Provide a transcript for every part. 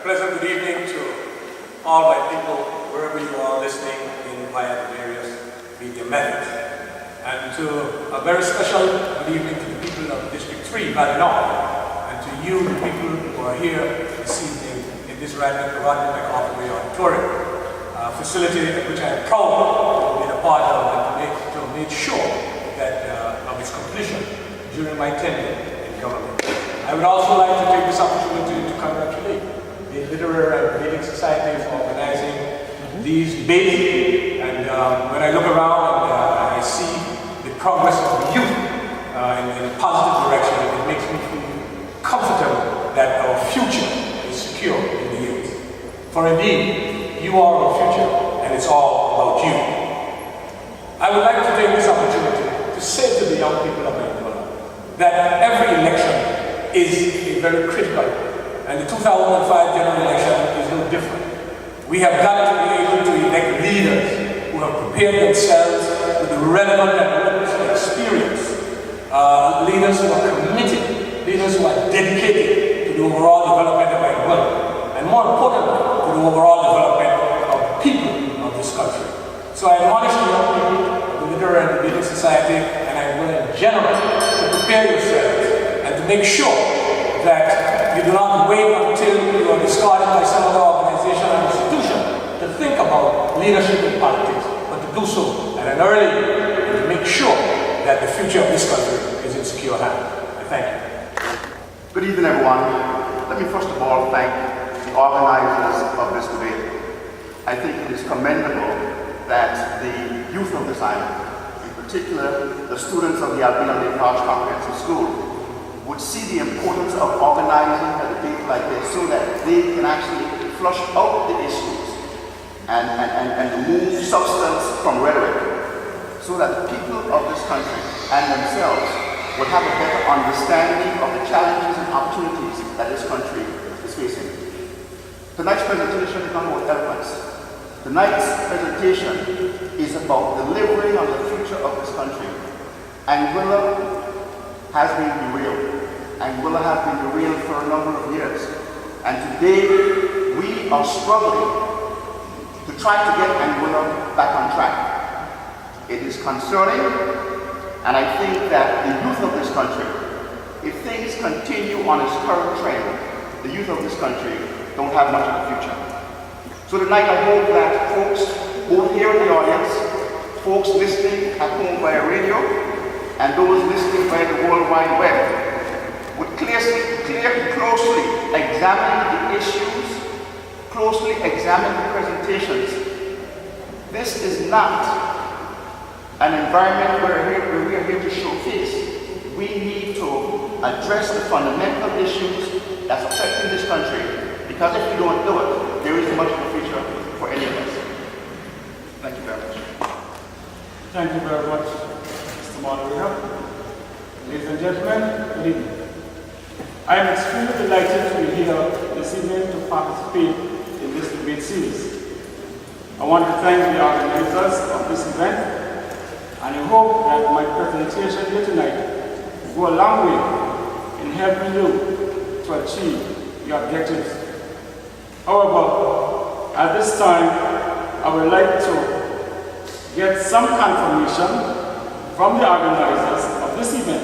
Pleasant good evening to all my people, wherever you are listening in via the various media methods. And to a very special good evening to the people of District 3, Valley North, and to you, the people who are here this evening in this Rodney McCarthy auditorium, a facility which I am proud to have been a part of and to make sure that of its completion during my tenure in government. I would also like to take this opportunity to congratulate the Literary and Reading Society for organizing these debates. And when I look around and I see the progress of the youth in a positive direction, it makes me feel comfortable that our future is secure in the youth. For indeed, you are our future, and it's all about you. I would like to take this opportunity to say to the young people of Angola that every election is a very critical, and the 2005 general election is no different. We have got to be able to elect leaders who have prepared themselves with the relevant and requisite experience, leaders who are committed, leaders who are dedicated to the overall development of Angola, and more importantly, to the overall development of the people of this country. So I admonish the young people of the Literary and Reading Society and Angola in general to prepare yourselves and to make sure that you do not wait until you are discarded by some other organization or institution to think about leadership in politics, but to do so at an early age and to make sure that the future of this country is in secure hands. I thank you. Good evening, everyone. Let me first of all thank the organizers of this debate. I think it is commendable that the youth of this island, in particular the students of the Albina Lake Hodge Comprehensive School, would see the importance of organizing a debate like this so that they can actually flush out the issues and remove substance from rhetoric, so that the people of this country and themselves would have a better understanding of the challenges and opportunities that this country is facing. Tonight's presentation is not about eloquence. Tonight's presentation is about delivering on the future of this country. Angola has been derailed. Angola has been derailed for a number of years. And today, we are struggling to try to get Angola back on track. It is concerning, and I think that the youth of this country, if things continue on its current trend, the youth of this country don't have much of a future. So tonight I hope that folks, both here in the audience, folks listening at home via radio, and those listening via the World Wide Web, would closely examine the issues, closely examine the presentations. This is not an environment where we are here to showcase. We need to address the fundamental issues that's affecting this country, because if we don't do it, there isn't much of a future for any of us. Thank you very much. Thank you very much, Mr. Moderator. Ladies and gentlemen, good evening. I am extremely delighted to be here this evening to participate in this debate series. I want to thank the organizers of this event, and I hope that my presentation here tonight will go a long way in helping you to achieve your objectives. However, at this time, I would like to get some confirmation from the organizers of this event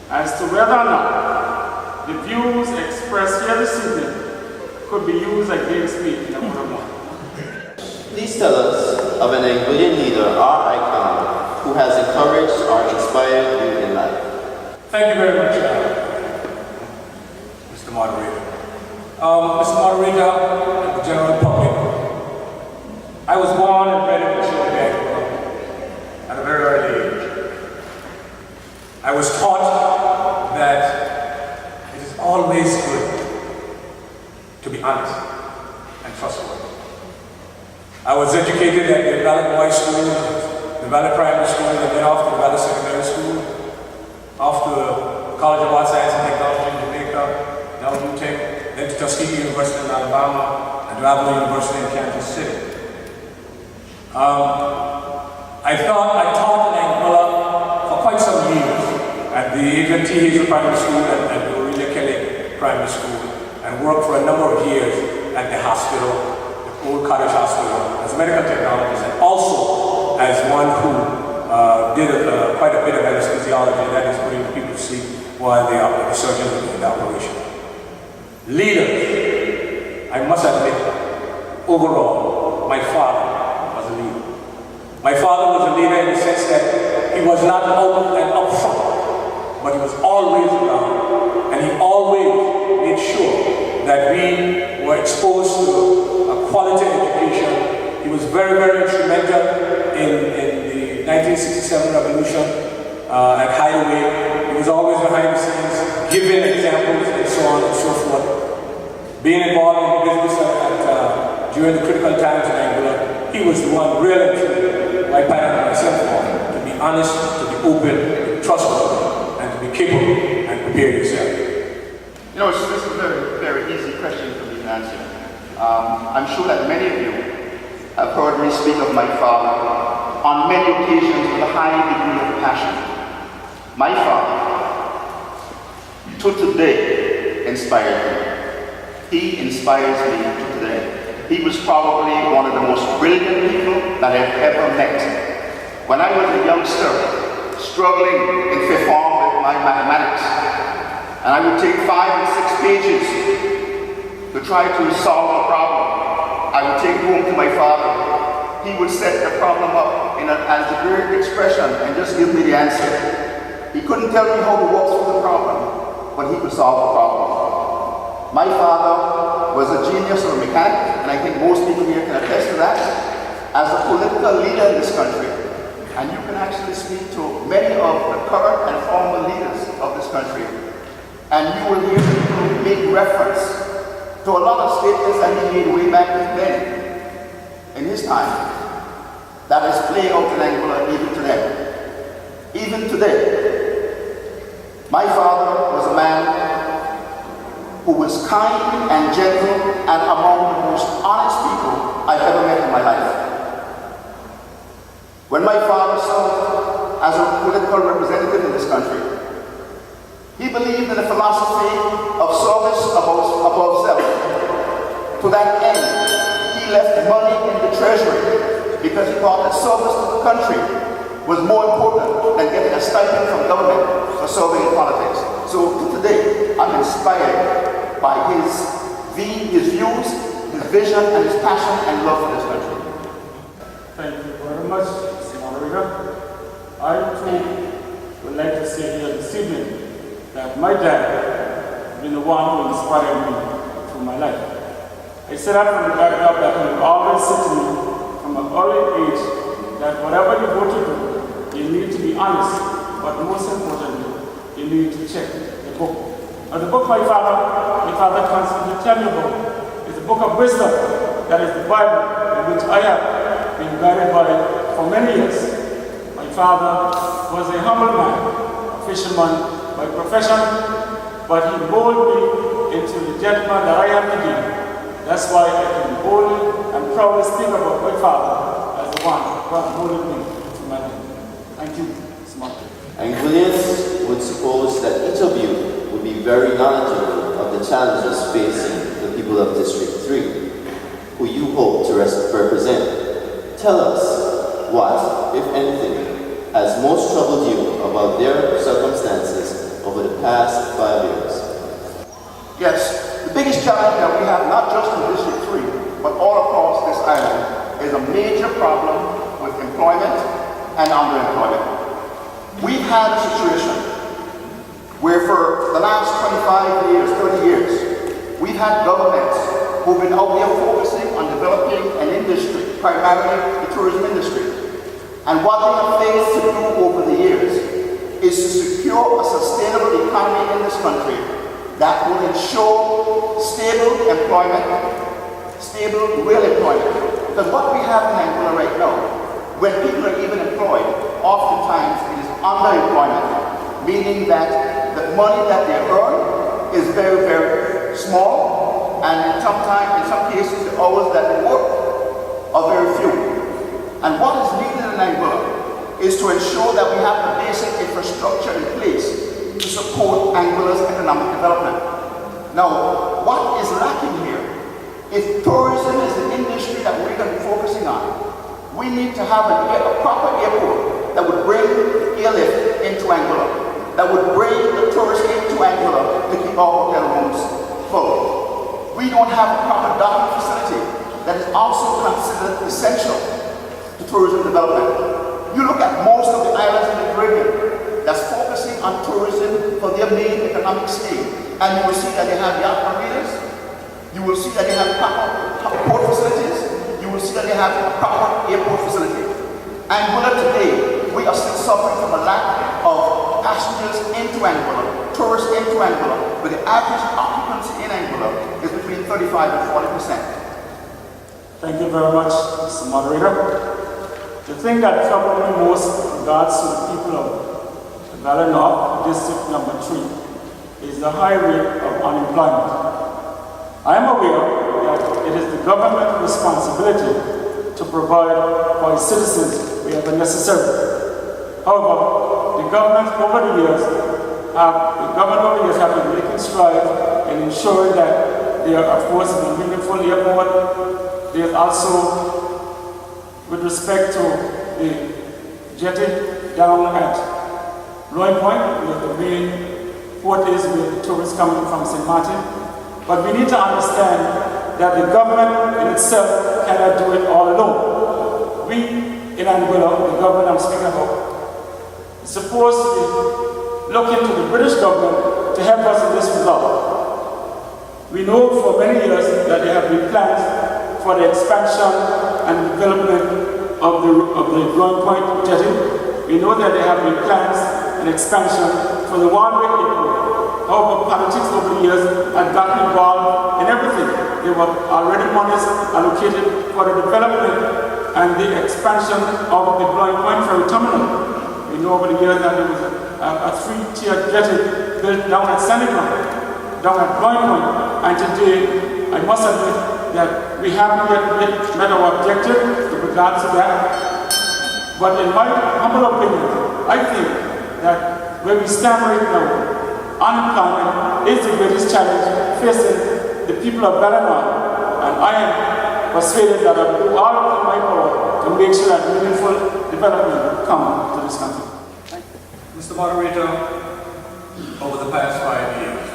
as to whether or not the views expressed here this evening could be used against me in a court of law. Please tell us of an Angolan leader or icon who has encouraged or inspired you in life. Thank you very much, Mr. Moderator. Mr. Moderator and the general public, I was born and bred in Angola at a very early age. I was taught that it is always good to be honest and trustworthy. I was educated at the Valley Boys School, the Valley Primary School, and then off to the Valley Secondary School, off to the College of Arts, Science and Technology in Jamaica, down UTEC, then to Tuskegee University in Alabama, and to Avalon University in Kansas City. I taught in Angola for quite some years at the Adrian T. Hazel Primary School and the Aurelia Kelly Primary School, and worked for a number of years at the hospital, the Old Cottage Hospital, as a medical technologist, and also as one who did quite a bit of anesthesiology, that is putting people to sleep while the surgeons are doing the operation. Leaders, I must admit, overall, my father was a leader. My father was a leader in the sense that he was not out and upfront, but he was always around, and he always made sure that we were exposed to a quality education. He was very, very instrumental in the 1967 revolution at Hideaway. He was always behind the scenes, giving examples and so on and so forth. Being involved in business during the critical times in Angola, he was the one really, my parent and myself, to be honest, to be open, to be trustworthy, and to be capable and prepare yourself. You know, this is a very, very easy question for me to answer. I'm sure that many of you have heard me speak of my father on many occasions with a high degree of passion. My father, to today, inspired me. He inspires me to today. He was probably one of the most brilliant people that I've ever met. When I was a youngster, struggling in fifth form with my mathematics, and I would take 5 and 6 pages to try to solve a problem, I would take home to my father. He would set the problem up in an algebraic expression and just give me the answer. He couldn't tell me how to walk through the problem, but he could solve the problem. My father was a genius of a mechanic, and I think most people here can attest to that, as a political leader in this country. And you can actually speak to many of the current and former leaders of this country, and you will hear people make reference to a lot of statements that he made way back then, in his time, that is playing out in Angola even today. Even today, my father was a man who was kind and gentle and among the most honest people I've ever met in my life. When my father served as a political representative in this country, he believed in the philosophy of service above self. To that end, he left money in the treasury because he thought that service to the country was more important than getting a stipend from government for serving in politics. So to today, I'm inspired by his views, his vision, and his passion and love for this country. Thank you very much, Mr. Moderator. I too would like to say here this evening that my dad has been the one who inspired me through my life. I said that from the backdrop that he would always say to me from an early age that whatever you go to do, you need to be honest, but most importantly, you need to check the book. Now the book my father constantly tell me about is the book of wisdom, that is the Bible, in which I have been guided by for many years. My father was a humble man, a fisherman by profession, but he molded me into the gentleman that I am today. That's why I can boldly and proudly speak about my father as the one who molded me to my life. Thank you, Mr. Martin. Angolians would suppose that each of you would be very knowledgeable of the challenges facing the people of District 3, who you hope to represent. Tell us what, if anything, has most troubled you about their circumstances over the past 5 years. Yes, the biggest challenge that we have, not just in District 3, but all across this island, is a major problem with employment and underemployment. We've had a situation where for the last 25 years, 30 years, we've had governments who've been out there focusing on developing an industry, primarily the tourism industry. And what they have failed to do over the years is to secure a sustainable economy in this country that will ensure stable employment, stable real employment. Because what we have in Angola right now, when people are even employed, oftentimes it is underemployment, meaning that the money that they earn is very, very small, and in some cases, the hours that they work are very few. And what is needed in Angola is to ensure that we have the basic infrastructure in place to support Angola's economic development. Now, what is lacking here? If tourism is the industry that we're going to be focusing on, we need to have a proper airport that would bring the airlift into Anguilla, that would bring the tourists into Anguilla to keep our hotel rooms full. We don't have a proper docking facility that is also considered essential to tourism development. You look at most of the islands in the Caribbean that's focusing on tourism for their main economic scheme, and you will see that they have yacht marinas, you will see that they have proper port facilities, you will see that they have a proper airport facility. Anguilla today, we are still suffering from a lack of passengers into Anguilla, tourists into Anguilla, but the average occupancy in Anguilla is between 35 and 40%. Thank you very much, Mr. Moderator. The thing that troubles me most with regards to the people of Valley North, District number 3, is the high rate of unemployment. I am aware that it is the government's responsibility to provide for its citizens wherever necessary. However, the government over the years have been making strides in ensuring that there are, of course, a meaningful airport. There is also, with respect to the jetty down at Loy Point, where the main port is where the tourists coming from St. Martin. But we need to understand that the government in itself cannot do it all alone. We in Anguilla, the government I'm speaking about, is supposed to be looking to the British government to help us in this result. We know for many years that there have been plans for the expansion and development of the Groin Point jetty. We know that there have been plans and expansion for the one-way airport. However, politics over the years had gotten involved in everything. There were already monies allocated for the development and the expansion of the Groin Point ferry terminal. We know over the years that there was a three-tiered jetty built down at Senegal, down at Groin Point, and today I must admit that we haven't yet met our objective with regards to that. But in my humble opinion, I think that where we stand right now, unemployment is the greatest challenge facing the people of Bellarmine, and I am persuaded that I will do all in my power to make sure that meaningful development will come to this country. Mr. Moderator, over the past 5 years,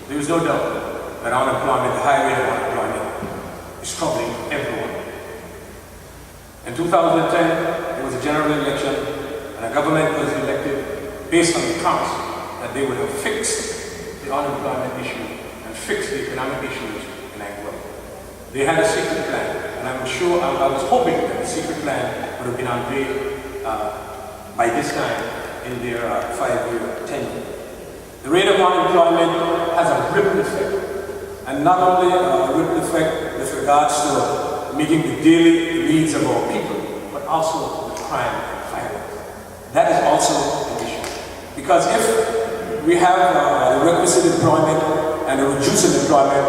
there is no doubt that unemployment, the high rate of unemployment, is troubling everyone. In 2010, there was a general election, and a government was elected based on the promise that they would have fixed the unemployment issue and fixed the economic issues in Anguilla. They had a secret plan, and I'm sure, I was hoping that the secret plan would have been unveiled by this time in their 5-year tenure. The rate of unemployment has a ripple effect, and not only a ripple effect with regards to meeting the daily needs of our people, but also with crime and violence. That is also an issue. Because if we have the requisite employment and a reduced employment,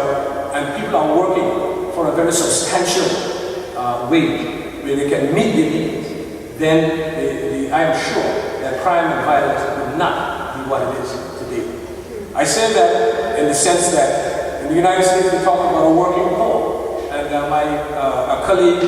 and people are working for a very substantial wage where they can meet their needs, then I am sure that crime and violence will not be what it is today. I say that in the sense that in the United States we talk about a working poor, and my colleague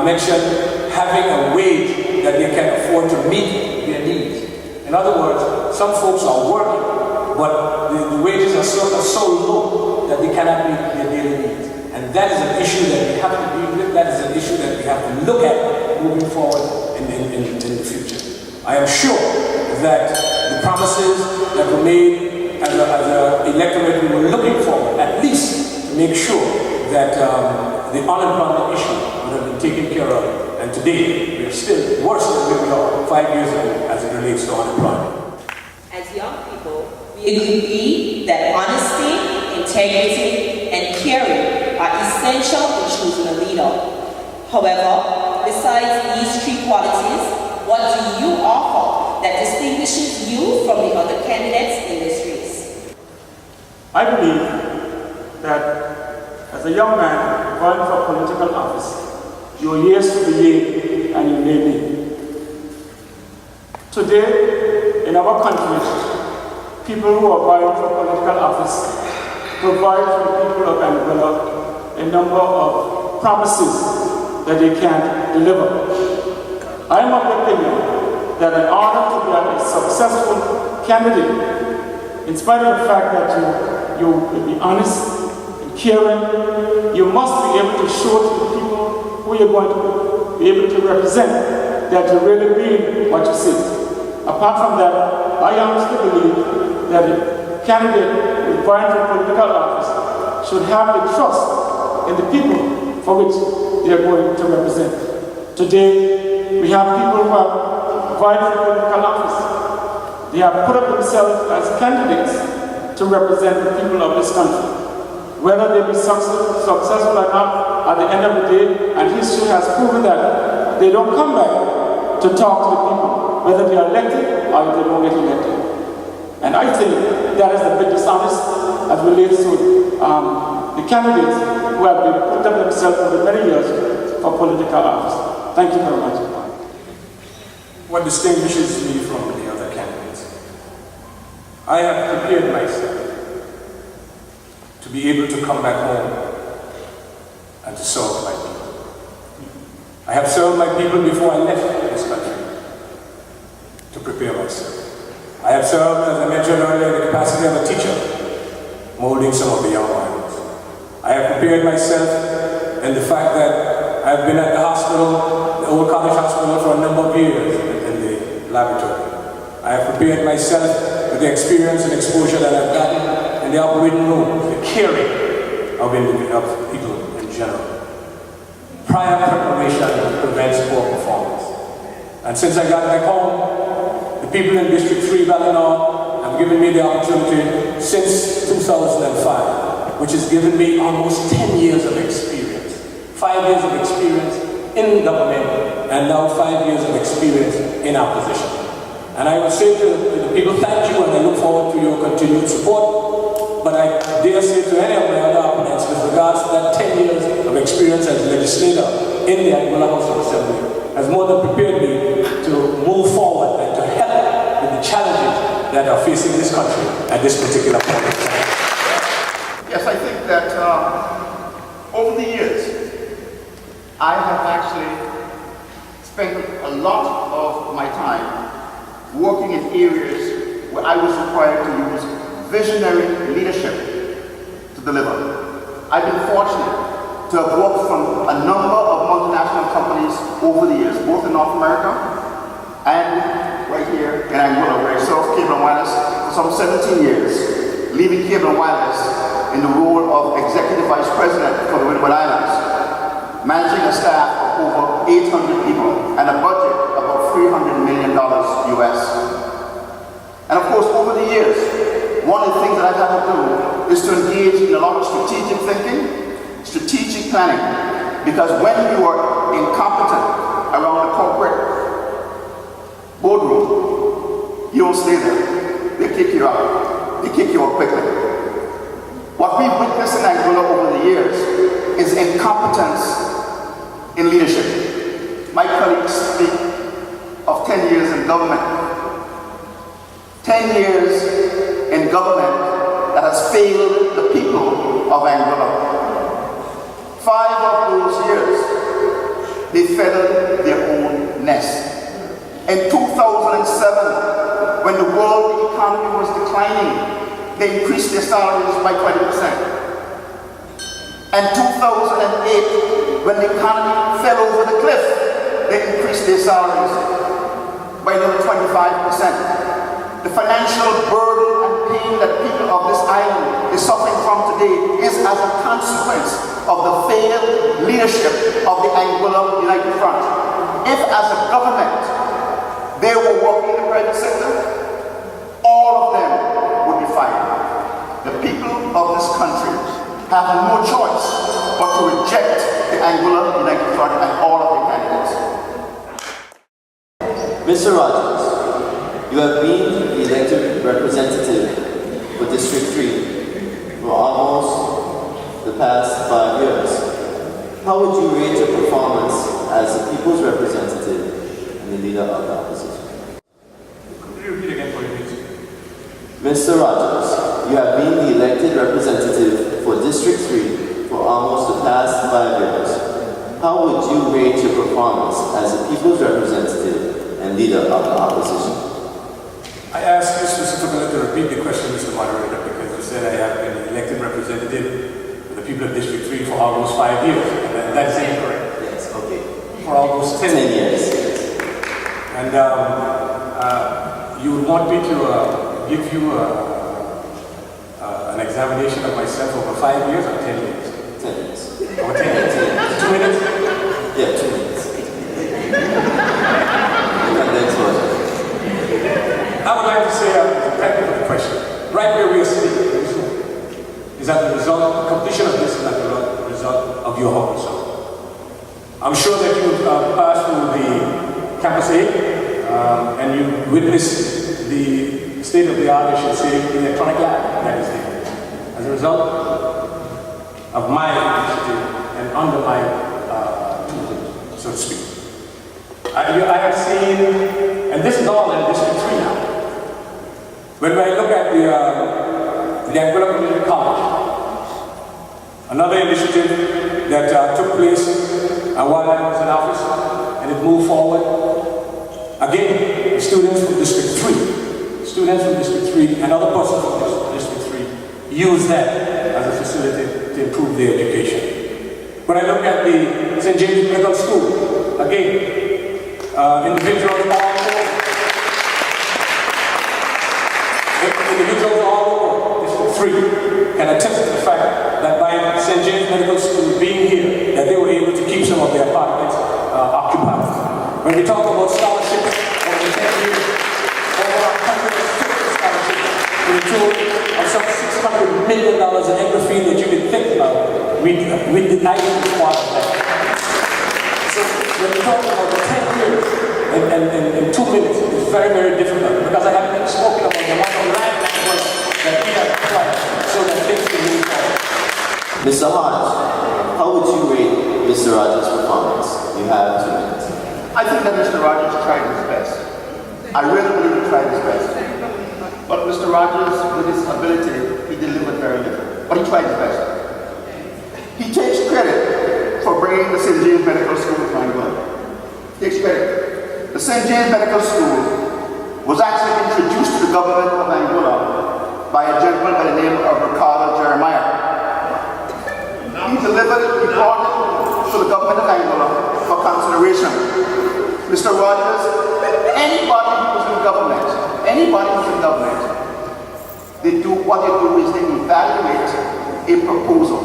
mentioned having a wage that they can afford to meet their needs. In other words, some folks are working, but the wages are so low that they cannot meet their daily needs. And that is an issue that we have to deal with, that is an issue that we have to look at moving forward in the future. I am sure that the promises that were made as an electorate, we were looking forward, at least to make sure that the unemployment issue would have been taken care of. And today, we are still worse than where we are 5 years ago as it relates to unemployment. As young people, we agree that honesty, integrity, and caring are essential in choosing a leader. However, besides these three qualities, what do you offer that distinguishes you from the other candidates in this race? I believe that as a young man going for political office, your years to be yea and your nay nay. Today, in our country, people who are vying for political office provide for the people of Angola a number of promises that they can't deliver. I am of the opinion that in order to be a successful candidate, in spite of the fact that you will be honest and caring, you must be able to show to the people who you're going to be able to represent that you really mean what you say. Apart from that, I honestly believe that a candidate with vying for political office should have the trust in the people for which they are going to represent. Today, we have people who have vying for political office. They have put up themselves as candidates to represent the people of this country. Whether they be successful or not, at the end of the day, and history has proven that they don't come back to talk to the people, whether they are elected or if they don't get elected. And I think that is a bit dishonest as relates to the candidates who have been put up themselves over many years for political office. Thank you very much. What distinguishes me from the other candidates, I have prepared myself to be able to come back home and to serve my people. I have served my people before I left this country to prepare myself. I have served, as I mentioned earlier, in the capacity of a teacher, molding some of the young minds. I have prepared myself in the fact that I have been at the hospital, the old college hospital, for a number of years in the laboratory. I have prepared myself with the experience and exposure that I've gotten in the operating room, the caring of people in general. Prior preparation prevents poor performance. And since I got back home, the people in District 3 Valinor have given me the opportunity since 2005, which has given me almost 10 years of experience. 5 years of experience in government, and now 5 years of experience in opposition. And I will say to the people, thank you, and I look forward to your continued support. But I dare say to any of my other opponents, with regards to that 10 years of experience as a legislator in the Angola House of Assembly, has more than prepared me to move forward and to help with the challenges that are facing this country at this particular point in time. Yes, I think that over the years, I have actually spent a lot of my time working in areas where I was required to use visionary leadership to deliver. I've been fortunate to have worked from a number of multinational companies over the years, both in North America and right here in Angola, where I served Cable and Wireless for some 17 years, leaving Cable and Wireless in the role of Executive Vice President for the Windward Islands, managing a staff of over 800 people and a budget of about $300 million US. And of course, over the years, one of the things that I've had to do is to engage in a lot of strategic thinking, strategic planning, because when you are incompetent around the corporate boardroom, you don't stay there. They kick you out. They kick you out quickly. What we've witnessed in Angola over the years is incompetence in leadership. My colleagues speak of 10 years in government. 10 years in government that has failed the people of Angola. 5 of those years, they feathered their own nest. In 2007, when the world economy was declining, they increased their salaries by 20%. And 2008, when the economy fell over the cliff, they increased their salaries by another 25%. The financial burden and pain that people of this island is suffering from today is as a consequence of the failed leadership of the Angola United Front. If as a government they were working in the private sector, all of them would be fired. The people of this country have no choice but to reject the Angola United Front and all of their candidates. Mr. Rogers, you have been the elected representative for District 3 for almost the past 5 years. How would you rate your performance as the people's representative and the leader of the opposition? Could you repeat again for me, please? Mr. Rogers, you have been the elected representative for District 3 for almost the past 5 years. How would you rate your performance as a people's representative and leader of the opposition? I ask you specifically to repeat the question, Mr. Moderator, because you said I have been elected representative for the people of District 3 for almost 5 years. And that's incorrect. Yes, okay. For almost 10 years. And you would want me to give you an examination of myself over 5 years or 10 years? 10 years. Over 10 years? 2 minutes? Yeah, 2 minutes. And next one. I would like to say thank you for the question. Right where we are sitting is that the result, the completion of this is that the result of your hard result. I'm sure that you've passed through the Campus A and you witnessed the state-of-the-art, I should say, electronic lab that is there. As a result of my initiative and under my tutelage, so to speak. I have seen, and this is all in District 3 now. When I look at the Anguilla Community College, another initiative that took place while I was in office, and it moved forward. Again, students from District 3 and other persons from District 3 use that as a facility to improve their education. When I look at the St. James Middle School, again, individuals all over District 3 can attest to the fact that by St. James Medical School being here, that they were able to keep some of their apartments occupied. When we talk about scholarships, over the 10 years, over 150 scholarships, to the tune of some $600 million in every field that you can think about, we deny it as part of that. So when we talk about the 10 years and 2 minutes, it's very, very difficult because I haven't even spoken about the amount of land that we have applied so that things can move forward. Mr. Hodge, how would you rate Mr. Rogers' performance? You have 2 minutes. I think that Mr. Rogers tried his best. I really believe he tried his best. But Mr. Rogers, with his ability, he delivered very little. But he tried his best. He takes credit for bringing the St. James Medical School to Anguilla. He takes credit. The St. James Medical School was actually introduced to the government of Anguilla by a gentleman by the name of Ricardo Jeremiah. He delivered it, he brought it to the government of Anguilla for consideration. Mr. Rogers, anybody who's in government, they do what they do is they evaluate a proposal.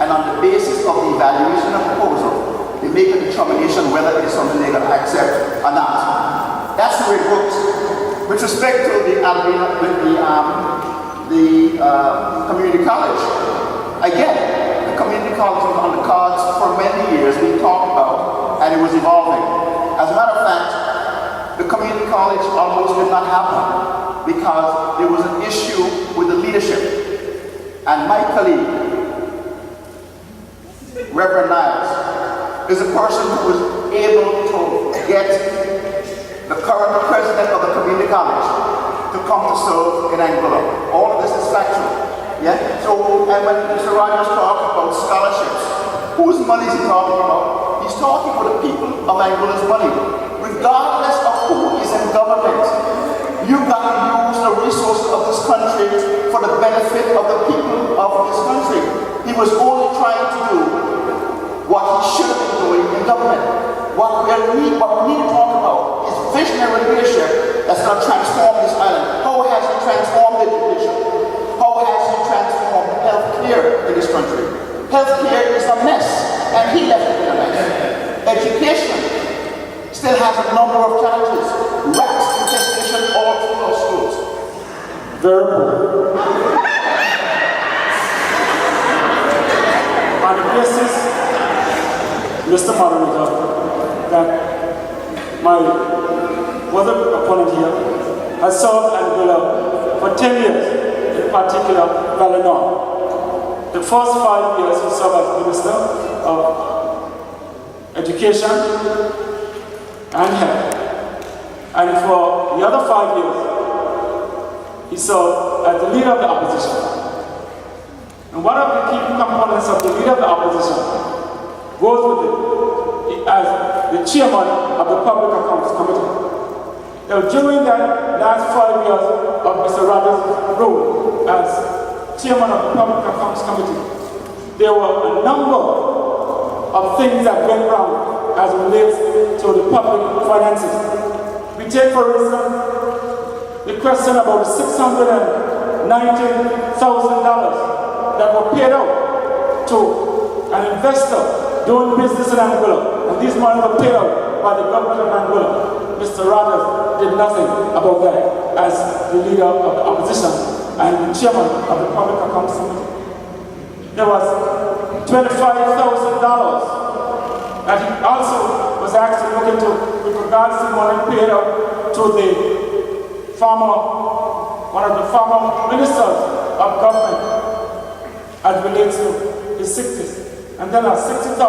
And on the basis of the evaluation of the proposal, they make a determination whether it is something they're going to accept or not. That's the way it works. With respect to the community college, again, the community college was on the cards for many years being talked about, and it was evolving. As a matter of fact, the community college almost did not happen because there was an issue with the leadership. And my colleague, Reverend Niles, is a person who was able to get the current president of the community college to come to serve in Anguilla. All of this is factual. Yeah? So, and when Mr. Rogers talks about scholarships, whose money is he talking about? He's talking about the people of Anguilla's money. Regardless of who is in government, you've got to use the resources of this country for the benefit of the people of this country. He was only trying to do what he should have been doing in government. What we need to talk about is visionary leadership that's going to transform this island. How has he transformed education? How has he transformed healthcare in this country? Healthcare is a mess, and he left it in a mess. Education still has a number of challenges. Rats infestation all through our schools. Very poor. On the basis, Mr. Moderator, that my other opponent here has served Anguilla for 10 years, in particular, Valinor. The first 5 years he served as Minister of Education and Health. And for the other 5 years, he served as the leader of the opposition. And one of the key components of the leader of the opposition goes with it as the chairman of the Public Accounts Committee. Now, during that last 5 years of Mr. Rogers' role as chairman of the Public Accounts Committee, there were a number of things that went wrong as it relates to the public finances. We take, for instance, the question about the $690,000 that were paid out to an investor doing business in Angola, and these money were paid out by the government of Angola. Mr. Rogers did nothing about that as the leader of the opposition and the chairman of the Public Accounts Committee. There was $25,000 that he also was asked to look into with regards to money paid out to the one of the former ministers of government as relates to his sickness. And then $60,000 for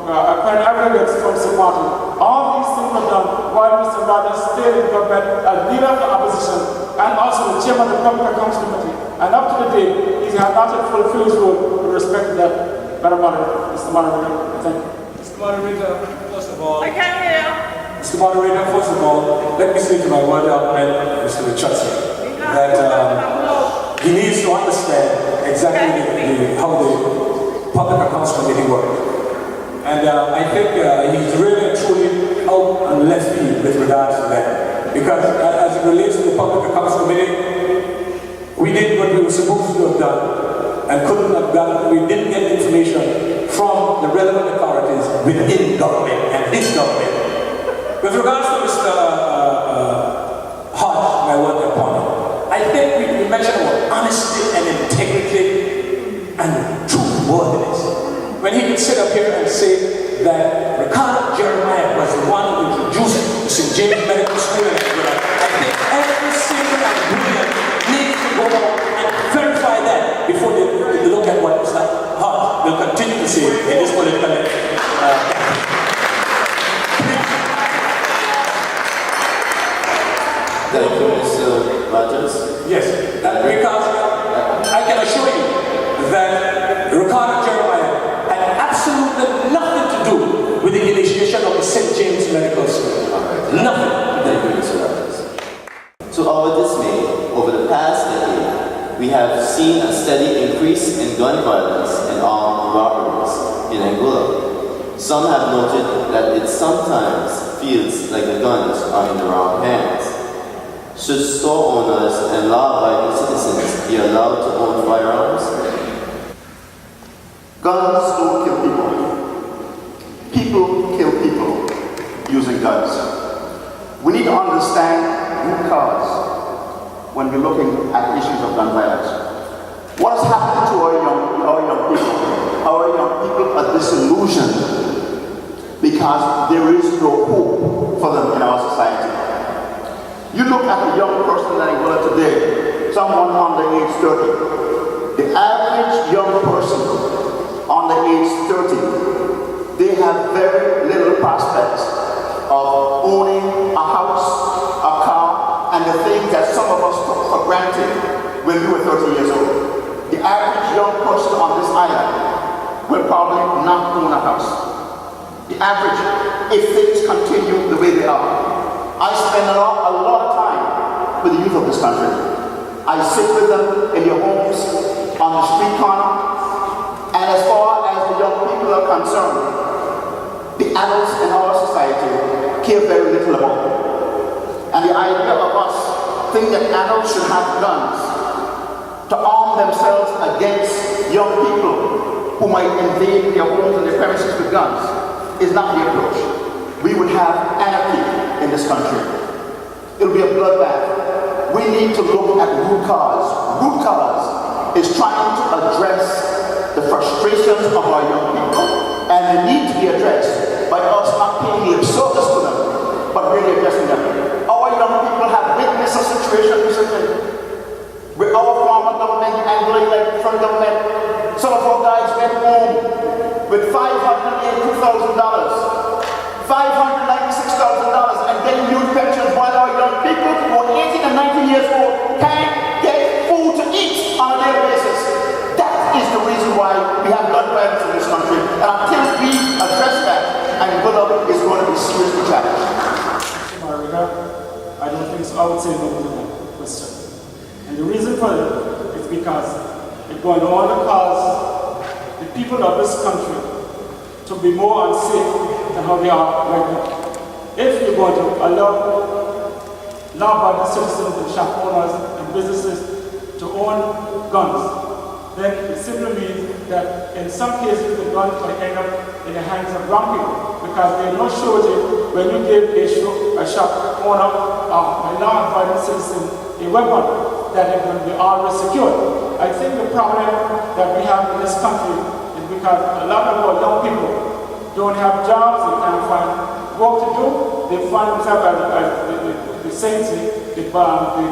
aggregates from St. Martin. All these things were done while Mr. Rogers stayed in government as leader of the opposition and also the chairman of the Public Accounts Committee. And up to the day, he had not yet fulfilled his role with respect to that. Madam Moderator, Mr. Moderator, thank you. Mr. Moderator, first of all, I can't hear. Mr. Moderator, first of all, let me say to my word friend, Mr. Richardson, that he needs to understand exactly how the Public Accounts Committee works. And I think he's really and truly out on left field with regards to that. Because as it relates to the Public Accounts Committee, we did what we were supposed to have done and couldn't have done. We didn't get information from the relevant authorities within government and his government. With regards to Mr. Hodge, my word upon it, I think we mentioned about honesty and integrity and truthworthiness. When he could sit up here and say that Ricardo Jeremiah was the one who introduced the St. James Medical School in Angola, I think every single Angolan needs to go out and verify that before they look at what Mr. Hodge will continue to say in this political Thank you, Mr. Rogers. Yes, because I can assure you that Ricardo Jeremiah had absolutely nothing to do with the initiation of the St. James Medical School. Nothing. Thank you, Mr. Rogers. To our dismay, over the past decade, we have seen a steady increase in gun violence and armed robberies in Angola. Some have noted that it sometimes feels like the guns are in the wrong hands. Should store owners and law-abiding citizens be allowed to own firearms? Guns don't kill people. People kill people using guns. We need to understand root cause when we're looking at issues of gun violence. What has happened to our young people? Our young people are disillusioned because there is no hope for them in our society. You look at a young person in Angola today, someone under age 30. The average young person under age 30, they have very little prospects of owning a house, a car, and the things that some of us took for granted when we were 30 years old. The average young person on this island will probably not own a house. The average, if things continue the way they are. I spend a lot of time with the youth of this country. I sit with them in their homes, on the street corner, and as far as the young people are concerned, the adults in our society care very little about them. And the idea of us thinking that adults should have guns to arm themselves against young people who might invade their homes and their premises with guns is not the approach. We would have anarchy in this country. It'll be a bloodbath. We need to look at root cause. Root cause is trying to address the frustrations of our young people, and they need to be addressed by us not paying lip service to them, but really addressing them. Our young people have witnessed a situation recently where our former government and like front government, some of our guys went home with $582,000. $596,000 and getting huge pensions while our young people who are 18 and 19 years old would say no to that question. And the reason for it is because it's going to only cause the people of this country to be more unsafe than how they are right now. If you're going to allow law-abiding citizens and shop owners and businesses to own guns, then it simply means that in some cases the guns will end up in the hands of wrong people, because there's no surety when you give a shop owner, a law-abiding citizen, a weapon that it will be always secured. I think the problem that we have in this country is because a lot of our young people don't have jobs, they can't find work to do, they find themselves as the saints, the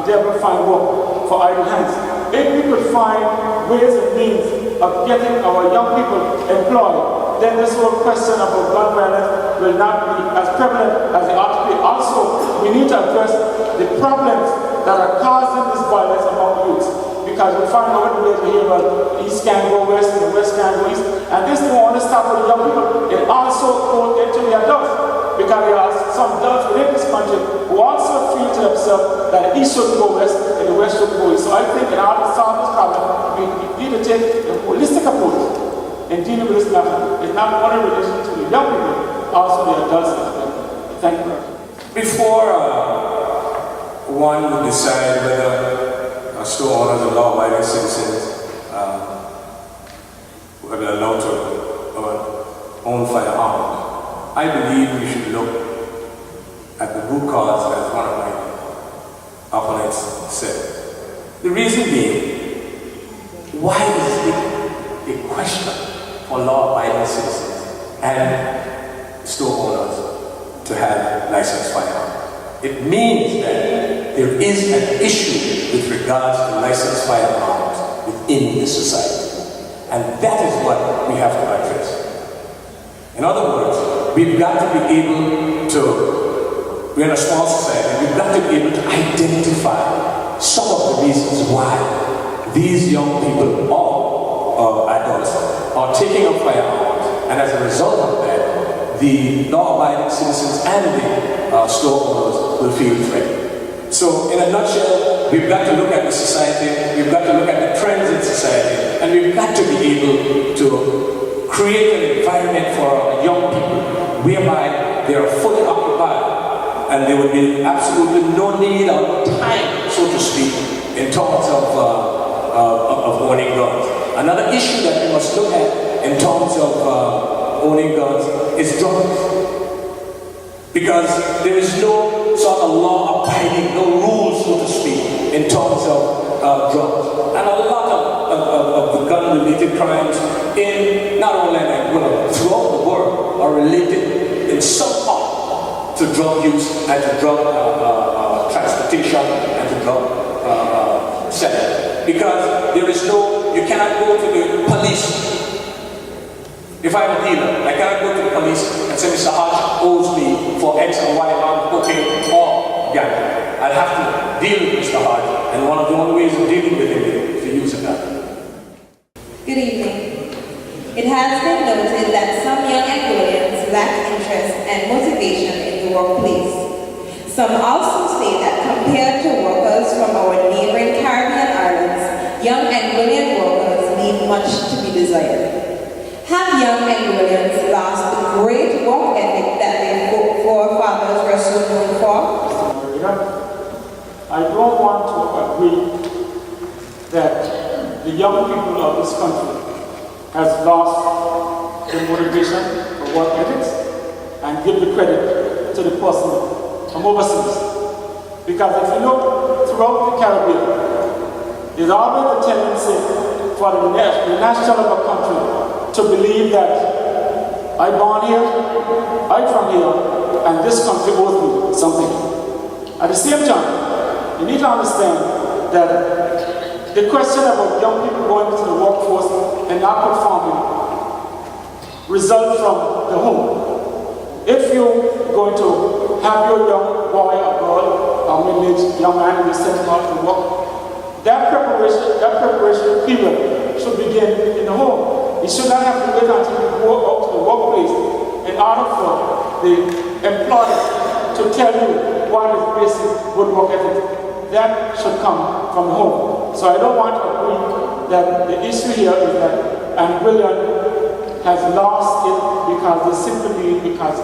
devil find work for idle hands. If we could find ways and means of getting our young people employed, then this whole question about gun violence will not be as prevalent as it ought to be. Also, we need to address the problems that are causing this violence among youths. Because we find out the ways we hear about the East can go west and the West can go east. And this don't only stop with the young people, it also goes into the adults. Because there are some adults within this country who also feel to themselves that the East should go west and the West should go east. So I think in order to solve this problem, we need to take a holistic approach in dealing with this matter. It's not only relation to the young people, also the adults as well. Thank you. Before one would decide whether store owners and law-abiding citizens were allowed to own firearms, I believe we should look at the root cause, as one of my opponents said. The reason being, why is it a question for law-abiding citizens and store owners to have licensed firearms? It means that there is an issue with regards to licensed firearms within the society. And that is what we have to address. In other words, we've got to be able to, we're in a small society, we've got to be able to identify some of the reasons why these young people or adults are taking up firearms. And as a result of that, the law-abiding citizens and the store owners will feel threatened. So, in a nutshell, we've got to look at the society, we've got to look at the trends in society, and we've got to be able to create an environment for our young people whereby they are fully occupied and there would be absolutely no need or time, so to speak, in terms of owning guns. Another issue that we must look at in terms of owning guns is drugs. Because there is no sort of law abiding, no rules, so to speak, in terms of drugs. And a lot of the gun-related crimes in not only Angola, throughout the world, are related in some part to drug use and to drug transportation and to drug selling. Because there is no, you cannot go to the police. If I'm a dealer, I cannot go to the police and say, Mr. Hodge owes me for X or Y amount of cocaine or ganja. I'll have to deal with Mr. Hodge, and one of the only ways of dealing with him is to use a gun. Good evening. It has been noted that some young Angolians lack interest and motivation in the workplace. Some also say that compared to workers from our neighboring Caribbean islands, young Angolian workers leave much to be desired. Have young Angolians lost the great work ethic that their forefathers were so known for? I don't want to agree that the young people of this country has lost the motivation for work ethics and give the credit to the person from overseas. Because if you look throughout the Caribbean, there's always a tendency for the national of a country to believe that I'm born here, I'm from here, and this country owes me something. At the same time, you need to understand that the question about young people going into the workforce and not performing results from the home. If you're going to have your young boy or girl or middle-aged young man and you send him out to work, that preparation period should begin in the home. You should not have to wait until you go out to the workplace in order for the employer to tell you what is basic good work ethic, that should come from home. So I don't want to agree that the issue here is that Anguillan has lost it because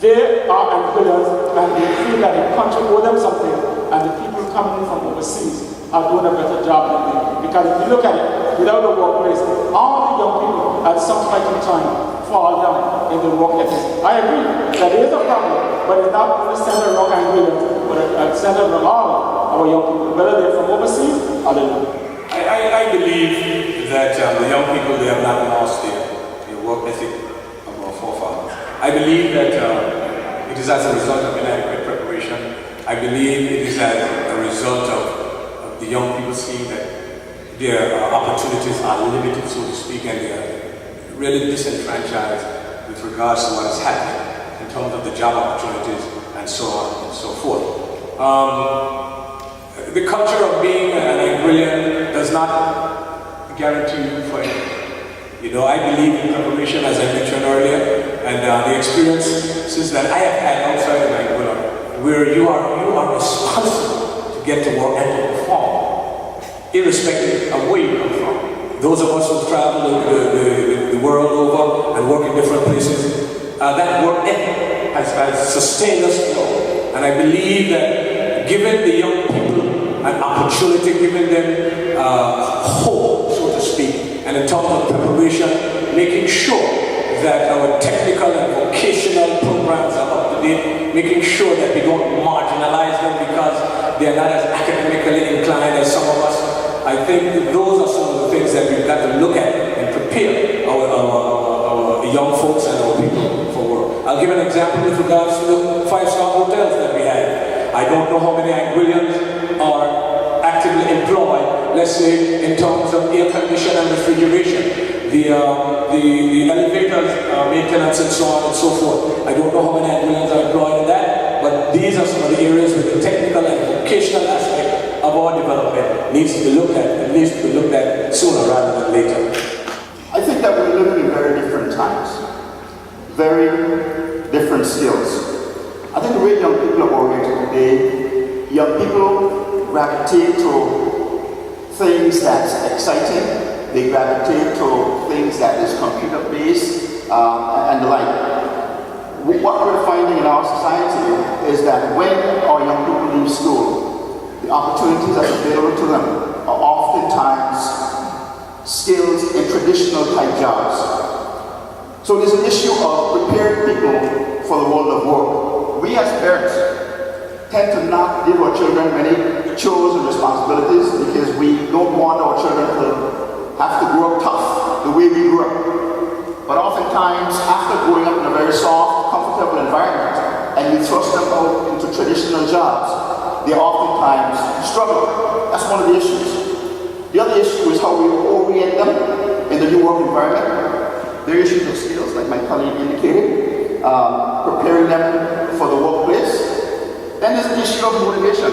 they are Anguillans and they feel that the country owes them something, and the people coming in from overseas are doing a better job than them. Because if you look at it, without a workplace, all the young people at some point in time fall down in the work ethic. I agree that there is a problem, but it's not only centered around Anguillans, but centered around all our young people, whether they're from overseas or they don't. I believe that the young people, they have not lost their work ethic of our forefathers. I believe that it is as a result of inadequate preparation. I believe it is as a result of the young people seeing that their opportunities are limited, so to speak, and they are really disenfranchised with regards to what is happening in terms of the job opportunities and so on and so forth. The culture of being an Anguillan does not guarantee you for anything. You know, I believe in preparation, as I mentioned earlier, and the experiences that I have had outside of Anguilla, where you are responsible to get to work and to perform, irrespective of where you come from. Those of us who travel the world over and work in different places, that work ethic has sustained us well. And I believe that giving the young people an opportunity, giving them hope, so to speak, and in terms of preparation, making sure that our technical and vocational programs are up to date, making sure that we don't marginalize them because they are not as academically inclined as some of us. I think those are some of the things that we've got to look at and prepare our young folks and our people for work. I'll give an example with regards to the 5-star hotels that we had. I don't know how many Anguillians are actively employed, let's say, in terms of air conditioning and refrigeration, the elevators, maintenance and so on and so forth. I don't know how many Anguillians are employed in that, but these are some of the areas where the technical and vocational aspect of our development needs to be looked at sooner rather than later. I think that we're living in very different times, very different skills. I think the way young people are oriented today, young people gravitate to things that's exciting. They gravitate to things that is computer-based and the like. What we're finding in our society is that when our young people leave school, the opportunities that are available to them are oftentimes skills in traditional type jobs. So there's an issue of preparing people for the world of work. We as parents tend to not give our children many chores and responsibilities because we don't want our children to have to grow up tough the way we grew up. But oftentimes, after growing up in a very soft, comfortable environment, and you thrust them out into traditional jobs, they oftentimes struggle. That's one of the issues. The other issue is how we orient them in the new work environment. There are issues of skills, like my colleague indicated, preparing them for the workplace. Then there's the issue of motivation.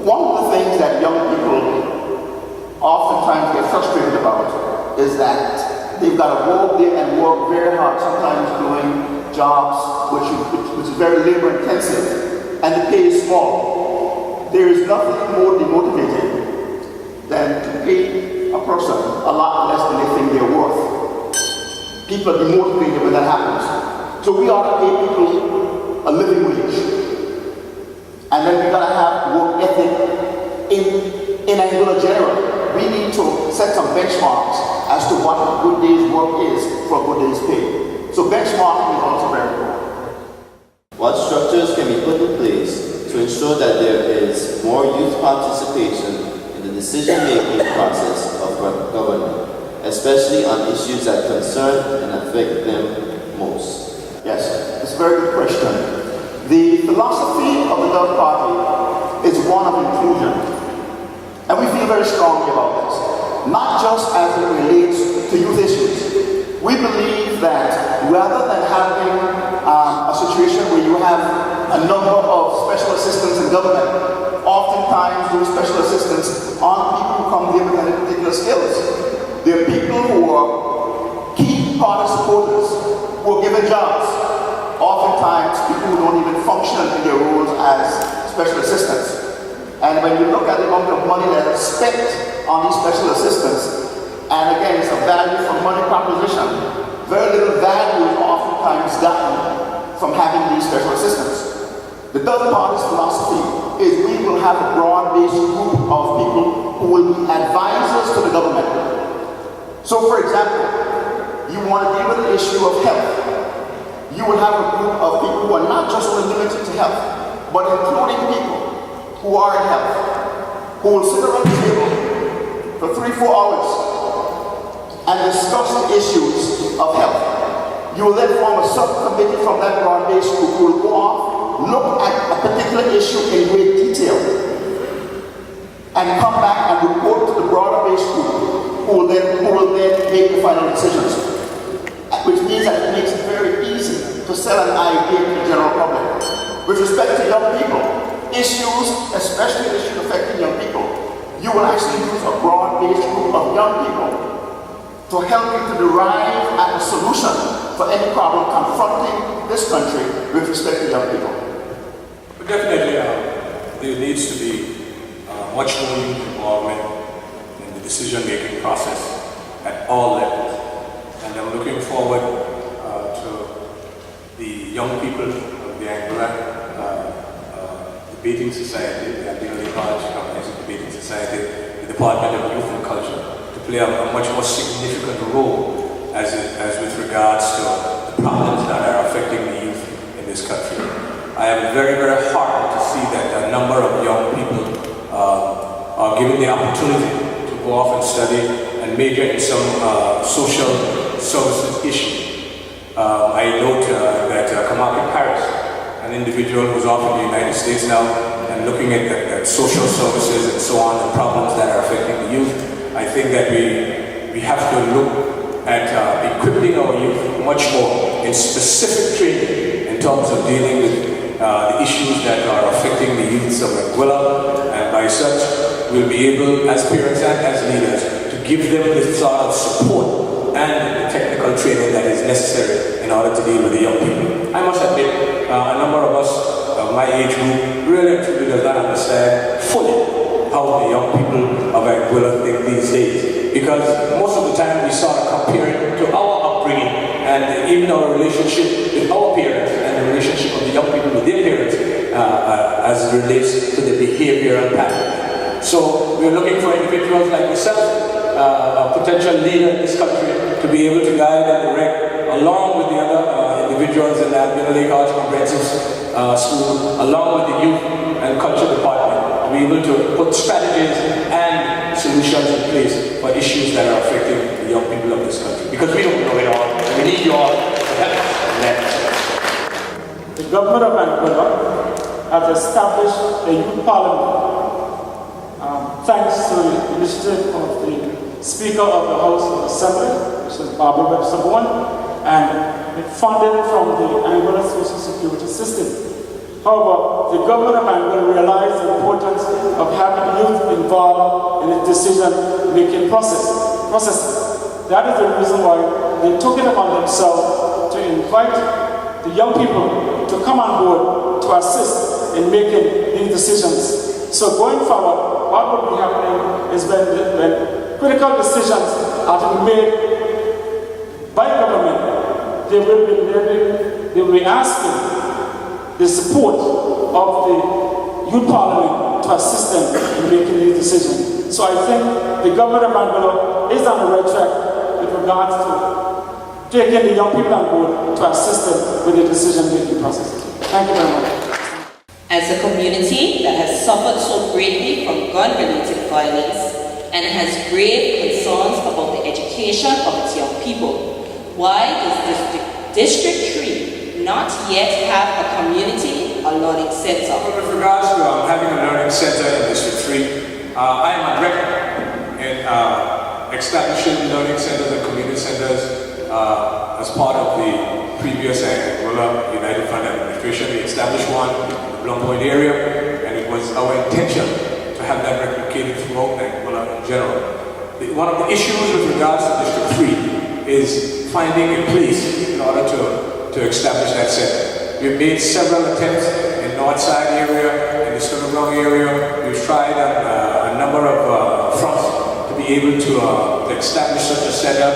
One of the things that young people oftentimes get frustrated about is that they've got to go up there and work very hard, sometimes doing jobs which is very labor intensive, and the pay is small. There is nothing more demotivating than to pay a person a lot less than they think they're worth. People are demotivated when that happens. So we ought to pay people a living wage. And then we got to have work ethic in Anguilla general. We need to set some benchmarks as to what a good day's work is for a good day's pay. So benchmarking is also very important. What structures can be put in place to ensure that there is more youth participation in the decision-making process of government, especially on issues that concern and affect them most? Yes, it's a very good question. The philosophy of the Gov Party is one of inclusion. And we feel very strongly about this, not just as it relates to youth issues. We believe that rather than having a situation where you have a number of special assistants in government, oftentimes those special assistants aren't people who come here with any particular skills. They're people who are key party supporters who are given jobs. Often oftentimes people who don't even function in their roles as special assistants. And when you look at the amount of money that is spent on these special assistants, and again, it's a value for money proposition, very little value is oftentimes gotten from having these special assistants. The third part of this philosophy is we will have a broad-based group of people who will be advisors to the government. So, for example, you want to deal with the issue of health. You will have a group of people who are not just limited to health, but including people who are in health, who will sit around the table for 3-4 hours and discuss the issues of health. You will then form a subcommittee from that broad-based group who will go off, look at a particular issue in great detail, and come back and report to the broader-based group who will then make the final decisions. Which means that it makes it very easy to sell an idea to the general public. With respect to young people, issues, especially issues affecting young people, you will actually use a broad-based group of young people to help you to derive at a solution for any problem confronting this country with respect to young people. But definitely, there needs to be much more youth involvement in the decision-making process at all levels. And I'm looking forward to the young people of the Angola Debating Society, the Untitled Chapter Debating Society, the Department of Youth and Culture, to play a much more significant role as with regards to the problems that are affecting the youth in this country. I am very, very heartened to see that a number of young people are given the opportunity to go off and study and major in some social services issue. I note that Kamaki Paris, an individual who's off in the United States now and looking at social services and so on, the problems that are affecting the youth, I think that we have to look at equipping our youth much more in specific training in terms of dealing with the issues that are affecting the youths of Anguilla, and by such we'll be able, as parents and as leaders, to give them this sort of support and the technical training that is necessary in order to deal with the young people. I must admit, a number of us of my age group really and truly does not understand fully how the young people of Anguilla think these days. Because most of the time we sort of compare it to our upbringing and even our relationship with our parents and the relationship of the young people with their parents as it relates to the behavioral pattern. So we're looking for individuals like yourself, a potential leader in this country, to be able to guide and direct along with the other individuals in that Hodge Comprehensive School, along with the Youth and Culture Department, to be able to put strategies and solutions in place for issues that are affecting the young people of this country. Because we don't know it all, and we need you all to help us in that. The government of Angola has established a youth parliament thanks to the initiative of the Speaker of the House of Assembly, which is Barbara Webster-Bowen, and it funded from the Angola Social Security System. However, the government of Angola realized the importance of having youth involved in the decision-making process. That is the reason why they took it upon themselves to invite the young people to come on board to assist in making these decisions. So going forward, what would be happening is when critical decisions are to be made by government, they will be asking the support of the youth parliament to assist them in making these decisions. So I think the government of Angola is on the right track with regards to taking the young people on board to assist them with the decision-making process. Thank you very much. As a community that has suffered so greatly from gun-related violence and has grave concerns about the education of its young people, why does District 3 not yet have a community or learning center? Well, with regards to having a learning center in District 3, I am on record in establishing learning centers and community centers as part of the previous Angola United Front administration. We established one in the Plum Point area, and it was our intention to have that replicated throughout Angola in general. One of the issues with regards to District 3 is finding a place in order to establish that center. We've made several attempts in Northside area, in the Stony Ground area. We've tried on a number of fronts to be able to establish such a setup.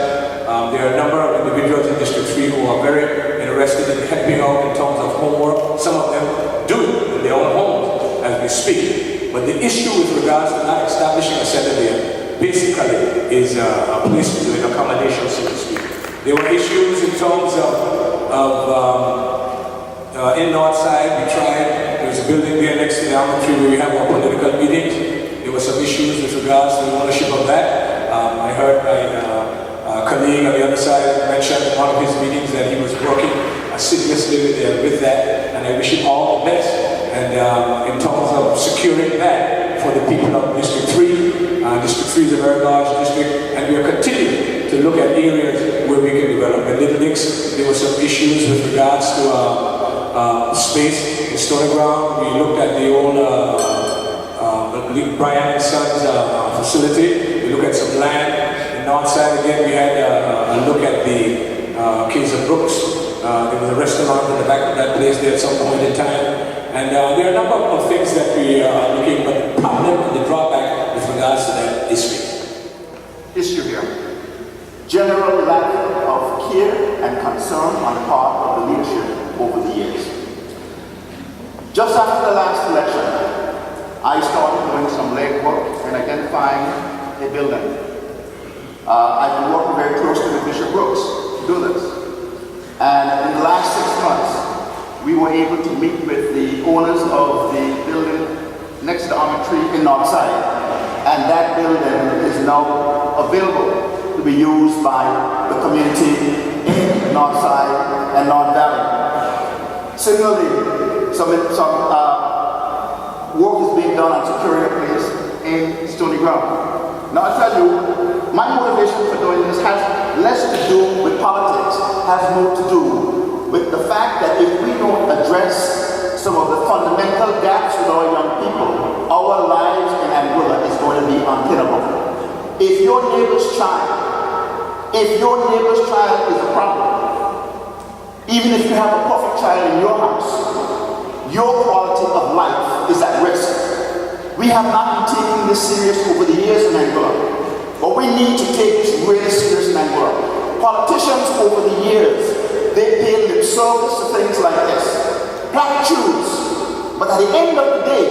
There are a number of individuals in District 3 who are very interested in helping out in terms of homework. Some of them do it in their own homes as we speak. But the issue with regards to not establishing a center there basically is a place to do an accommodation, so to speak. There were issues in terms in Northside. We tried, there's a building there next to the almond tree where we have our political meetings. There were some issues with regards to the ownership of that. I heard my colleague on the other side mention in one of his meetings that he was working assiduously with that, and I wish him all the best. And in terms of securing that for the people of District 3, District 3 is a very large district, and we are continuing to look at areas where we can develop. At Little Licks, there were some issues with regards to space in Stony Ground. We looked at the old Brian and Sons facility. We looked at some land in Northside. Again, we had a look at the Case of Brooks. There was a restaurant in the back of that place there at some point in time. And there are a number of things that we are looking, but the problem and the drawback with regards to that is space. Issue here. General lack of care and concern on the part of the leadership over the years. Just after the last election, I started doing some legwork and identifying a building. I've been working very closely with Bishop Brooks to do this. And in the last 6 months, we were able to meet with the owners of the building next to the almond tree in Northside. And that building is now available to be used by the community in Northside and North Valley. Similarly, some work is being done on securing a place in Stony Ground. Now I tell you, my motivation for doing this has less to do with politics, has more to do with the fact that if we don't address some of the fundamental gaps with our young people, our lives in Anguilla is going to be untenable. If your neighbor's child is a problem, even if you have a perfect child in your house, your quality of life is at risk. We have not been taking this serious over the years in Anguilla, but we need to take this really serious in Anguilla. Politicians over the years, they pay lip service to things like this, platitudes. But at the end of the day,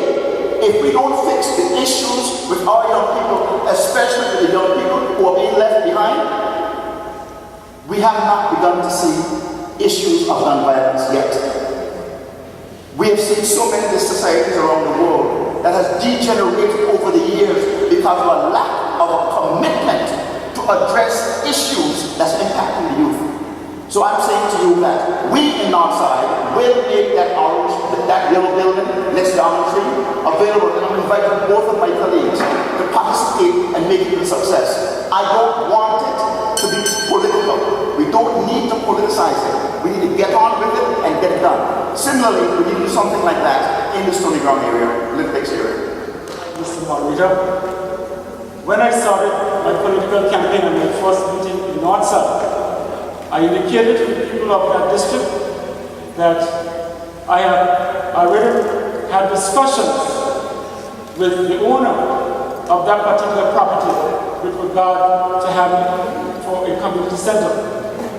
if we don't fix the issues with our young people, especially with the young people who are being left behind, we have not begun to see issues of gun violence yet. We have seen so many societies around the world that has degenerated over the years because of a lack of a commitment to address issues that's impacting the youth. So I'm saying to you that we in Northside will make that yellow building next to the almond tree available, and I'm inviting both of my colleagues to participate and make it a success. I don't want it to be political. We don't need to politicize it. We need to get on with it and get it done. Similarly, we need to do something like that in the Stony Ground area, Little Licks area. Mr. Moderator, when I started my political campaign and my first meeting in Northside, I indicated to the people of that district that I have already had discussions with the owner of that particular property with regard to having for a community center.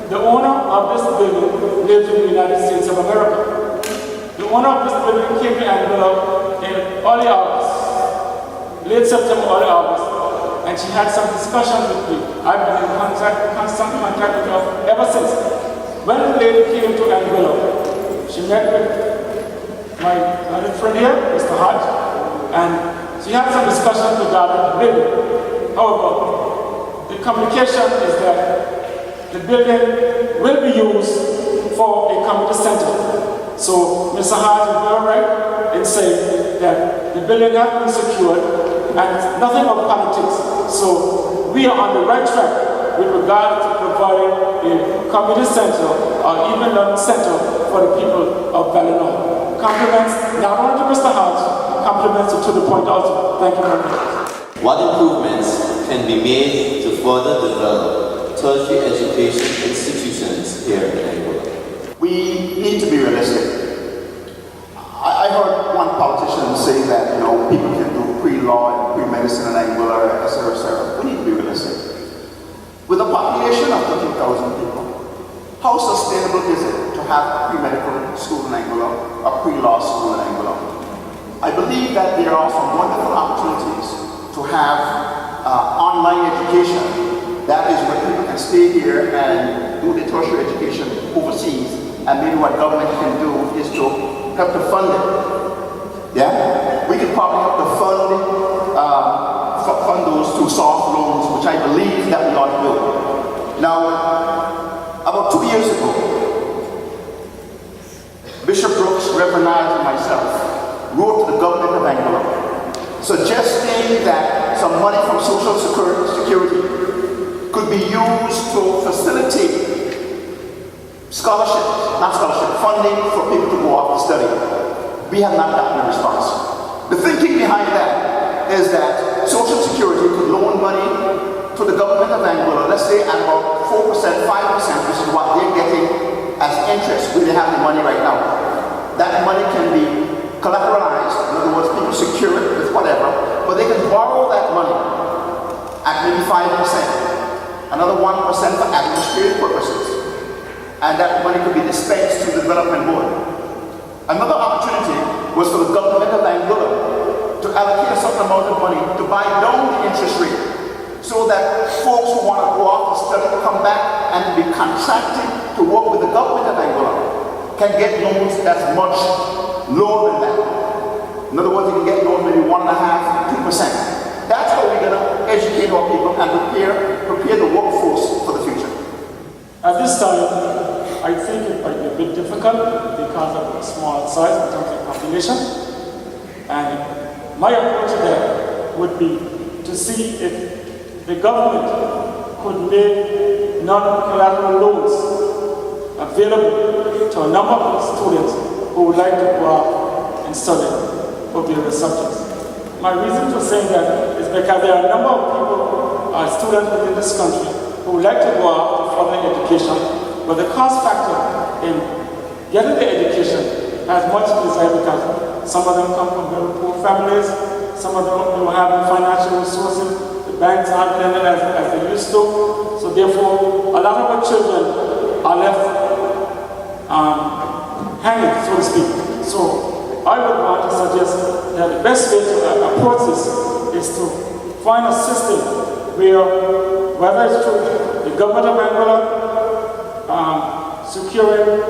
The owner of this building lives in the United States of America. The owner of this building came to Anguilla in early August, late September, early August, and she had some discussions with me. I've been in constant contact with her ever since. When the lady came to Anguilla, she met with my other friend here, Mr. Hodge, and she had some discussions regarding the building. However, the communication is that the building will be used for a community center. So Mr. Hodge is very right in saying that the building has been secured and nothing of politics. So we are on the right track with regard to providing a community center or even a center for the people of Valley. Compliments not only to Mr. Hodge, compliments to the point also. Thank you very much. What improvements can be made to further develop tertiary education institutions here in Anguilla? We need to be realistic. politicians say that, people can do pre-law and pre-medicine in Anguilla, etc., etc. We need to be realistic. With a population of 13,000 people, how sustainable is it to have a pre-medical school in Anguilla, a pre-law school in Anguilla? I believe that there are some wonderful opportunities to have online education. That is where people can stay here and do their tertiary education overseas. And maybe what government can do is to help to fund it. Yeah? We could probably help to fund those through soft loans, which I believe that we ought to do. Now, about 2 years ago, Bishop Brooks, Reverend Niles, and myself wrote to the government of Anguilla suggesting that some money from Social Security could be used to facilitate funding for people to go off to study. We have not gotten a response. The thinking behind that is that Social Security could loan money to the government of Anguilla, let's say at about 4%, 5%, which is what they're getting as interest when they have the money right now. That money can be collateralized, in other words, people secure it with whatever, but they can borrow that money at maybe 5%, another 1% for administrative purposes, and that money could be dispensed to the development board. Another opportunity was for the government of Anguilla to allocate a certain amount of money to buy down the interest rate so that folks who want to go off to study to come back and be contracted to work with the government of Anguilla can get loans that's much lower than that. In other words, you can get loans maybe 1.5%, 2%. That's how we're going to educate our people and prepare the workforce for the future. At this time, I think it might be a bit difficult because of the small size in terms of population. And my approach to that would be to see if the government could make non-collateral loans available to a number of students who would like to go out and study for various subjects. My reason for saying that is because there are a number of people, students within this country, who would like to go out to further education, but the cost factor in getting the education has much desire because some of them come from very poor families, some of them don't have the financial resources, the banks aren't lending as they used to, so therefore a lot of our children are left hanging, so to speak. So I would want to suggest that the best way to approach this is to find a system where, whether it's through the government of Anguilla securing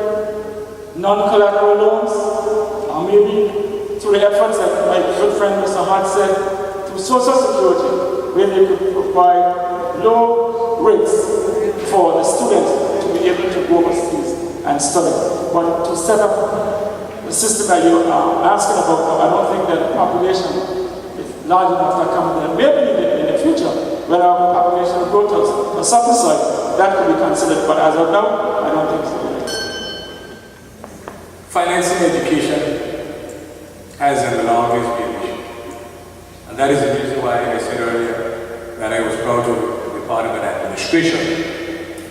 non-collateral loans, or maybe through the efforts that my good friend Mr. Hodge said, through Social Security, where they could provide low rates for the students to be able to go overseas and study. But to set up the system that you are asking about, I don't think that the population is large enough to accommodate. Maybe in the future, when our population will go to a certain side, that could be considered, but as of now, I don't think so. Financing education has and will always be an issue. And that is the reason why I said earlier that I was proud to be part of an administration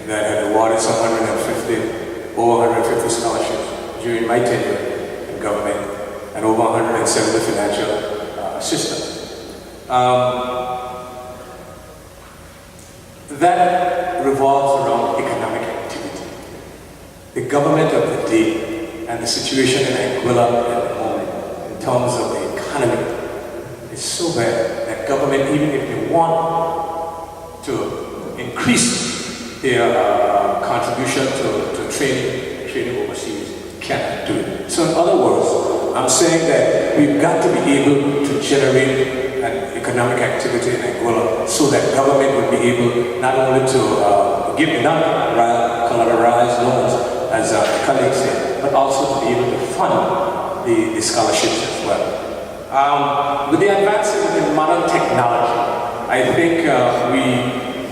that had awarded some 150 scholarships during my tenure in government and over 170 financial assistance. That revolves around economic activity. The government of the day and the situation in Anguilla at the moment in terms of the economy is so bad that government, even if they want to increase their contribution to training overseas, cannot do it. So in other words, I'm saying that we've got to be able to generate an economic activity in Anguilla so that government would be able not only to give non-collateralized loans, as the colleague said, but also to be able to fund the scholarships as well. With the advancement in modern technology, I think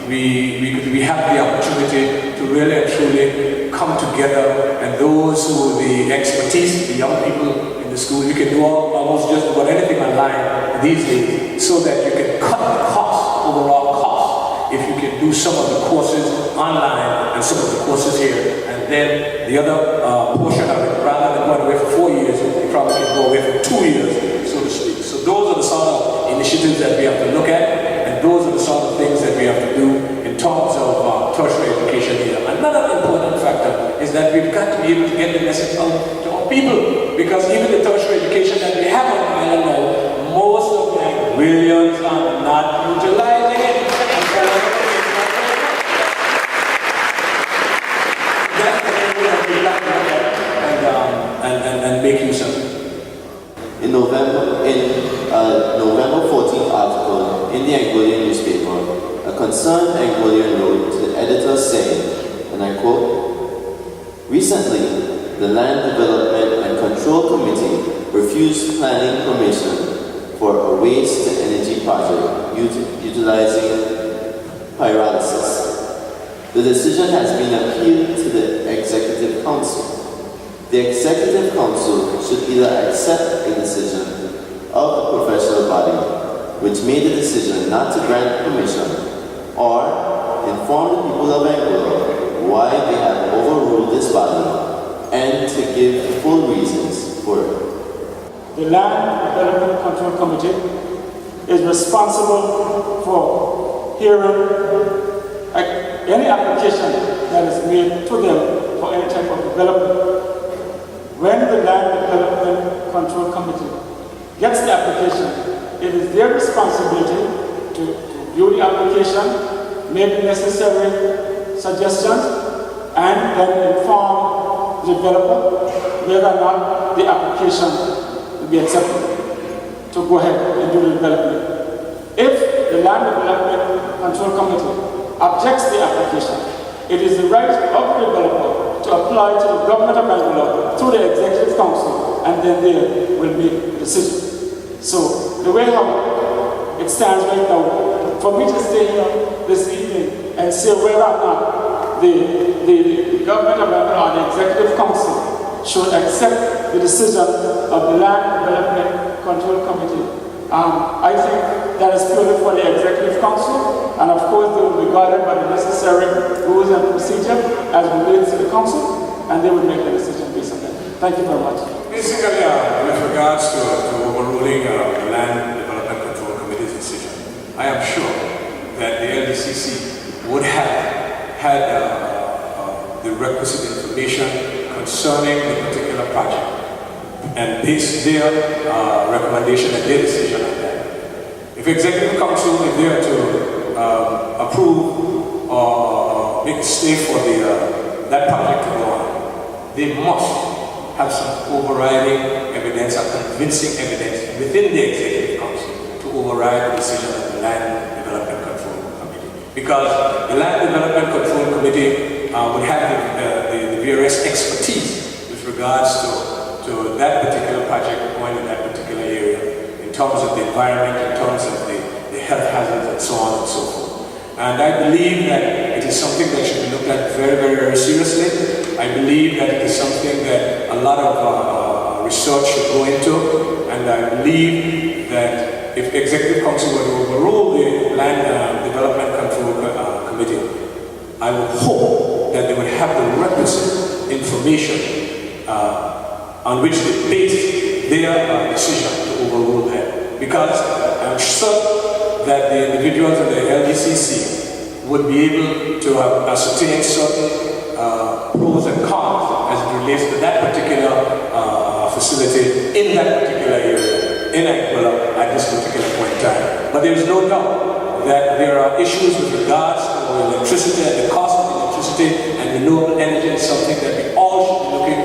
we have the opportunity to really and truly come together, and those who the expertise, the young people in the school, you can do almost just about anything online these days, so that you can cut the cost, overall cost, if you can do some of the courses online and some of the courses here, and then the other portion of it, rather than going away for 4 years, you probably can go away for 2 years, so issues that we have to look at, and those are the sort of things that we have to do in terms of tertiary education here. Another important factor is that we've got to be able to get the message out to our people, because even the tertiary education that we have on the island now, most of the Anguillians are not utilizing it. That's the area that we have to look at and make use of. In November 14th article in the Anguillian newspaper, a concerned Anguillian wrote to the editor saying, and I quote, "Recently, the Land Development and Control Committee refused planning permission for a waste-to-energy project utilizing pyrolysis. The decision has been appealed to the Executive Council. The Executive Council should either accept the decision of the professional body, which made the decision not to grant permission, or inform the people of Angola why they have overruled this body and to give full reasons for it." The Land Development Control Committee is responsible for hearing any application that is made to them for any type of development. When the Land Development Control Committee gets the application, it is their responsibility to view the application, make necessary suggestions, and then inform the developer whether or not the application will be accepted to go ahead and do the development. If the Land Development Control Committee objects the application, it is the right of the developer to apply to the government of Angola through the Executive Council, and then they will make a decision. So the way how it stands right now, for me to stay here this evening and say whether or not the government of Angola or the Executive Council should accept the decision of the Land Development Control Committee, I think that is purely for the Executive Council, and of course they will be guided by the necessary rules and procedure as relates to the Council, and they will make the decision based on that. Thank you very much. Basically, with regards to overruling the Land Development Control Committee's decision, I am sure that the LDCC would have had the requisite information concerning the particular project and base their recommendation and their decision on that. If Executive Council, if they are to approve or make a stay for that project to go on, they must have some overriding evidence or convincing evidence within the Executive Council to override the decision of the Land Development Control Committee. Because the Land Development Control Committee would have the various expertise with regards to that particular project going in that particular area, in terms of the environment, in terms of the health hazards and so on and so forth. And I believe that it is something that should be looked at very, very, very seriously. I believe that it is something that a lot of research should go into, and I believe that if Executive Council were to overrule the Land Development Control Committee, I would hope that they would have the requisite information on which they base their decision to overrule that. Because I'm sure that the individuals in the LDCC would be able to ascertain certain pros and cons as it relates to that particular facility in that particular area, in Angola, at this particular point in time. But there is no doubt that there are issues with regards to electricity and the cost of electricity, and renewable energy is something that we all should be looking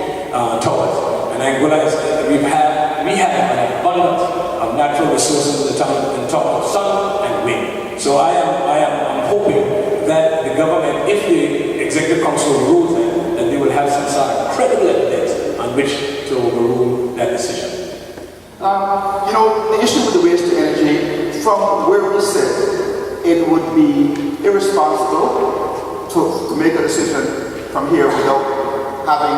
towards. And Angola is, we have an abundance of natural resources in terms of sun and wind. So I'm hoping that the government, if the Executive Council rules it, then they will have some sort of credible evidence on which to overrule that decision. The issue with the waste to energy, from where we sit, it would be irresponsible to make a decision from here without having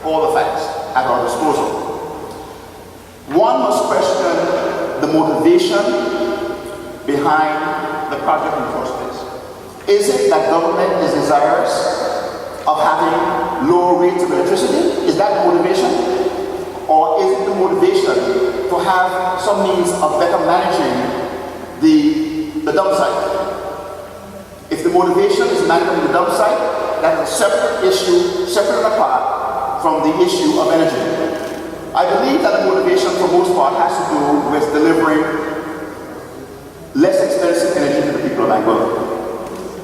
all the facts at our disposal. One must question the motivation behind the project in the first place. Is it that government is desirous of having lower rates of electricity? Is that the motivation? Or is it the motivation to have some means of better managing the dump site. If the motivation is managing the dump site, that is a separate issue, separate and apart from the issue of energy. I believe that the motivation for most part has to do with delivering less expensive energy to the people of Angola.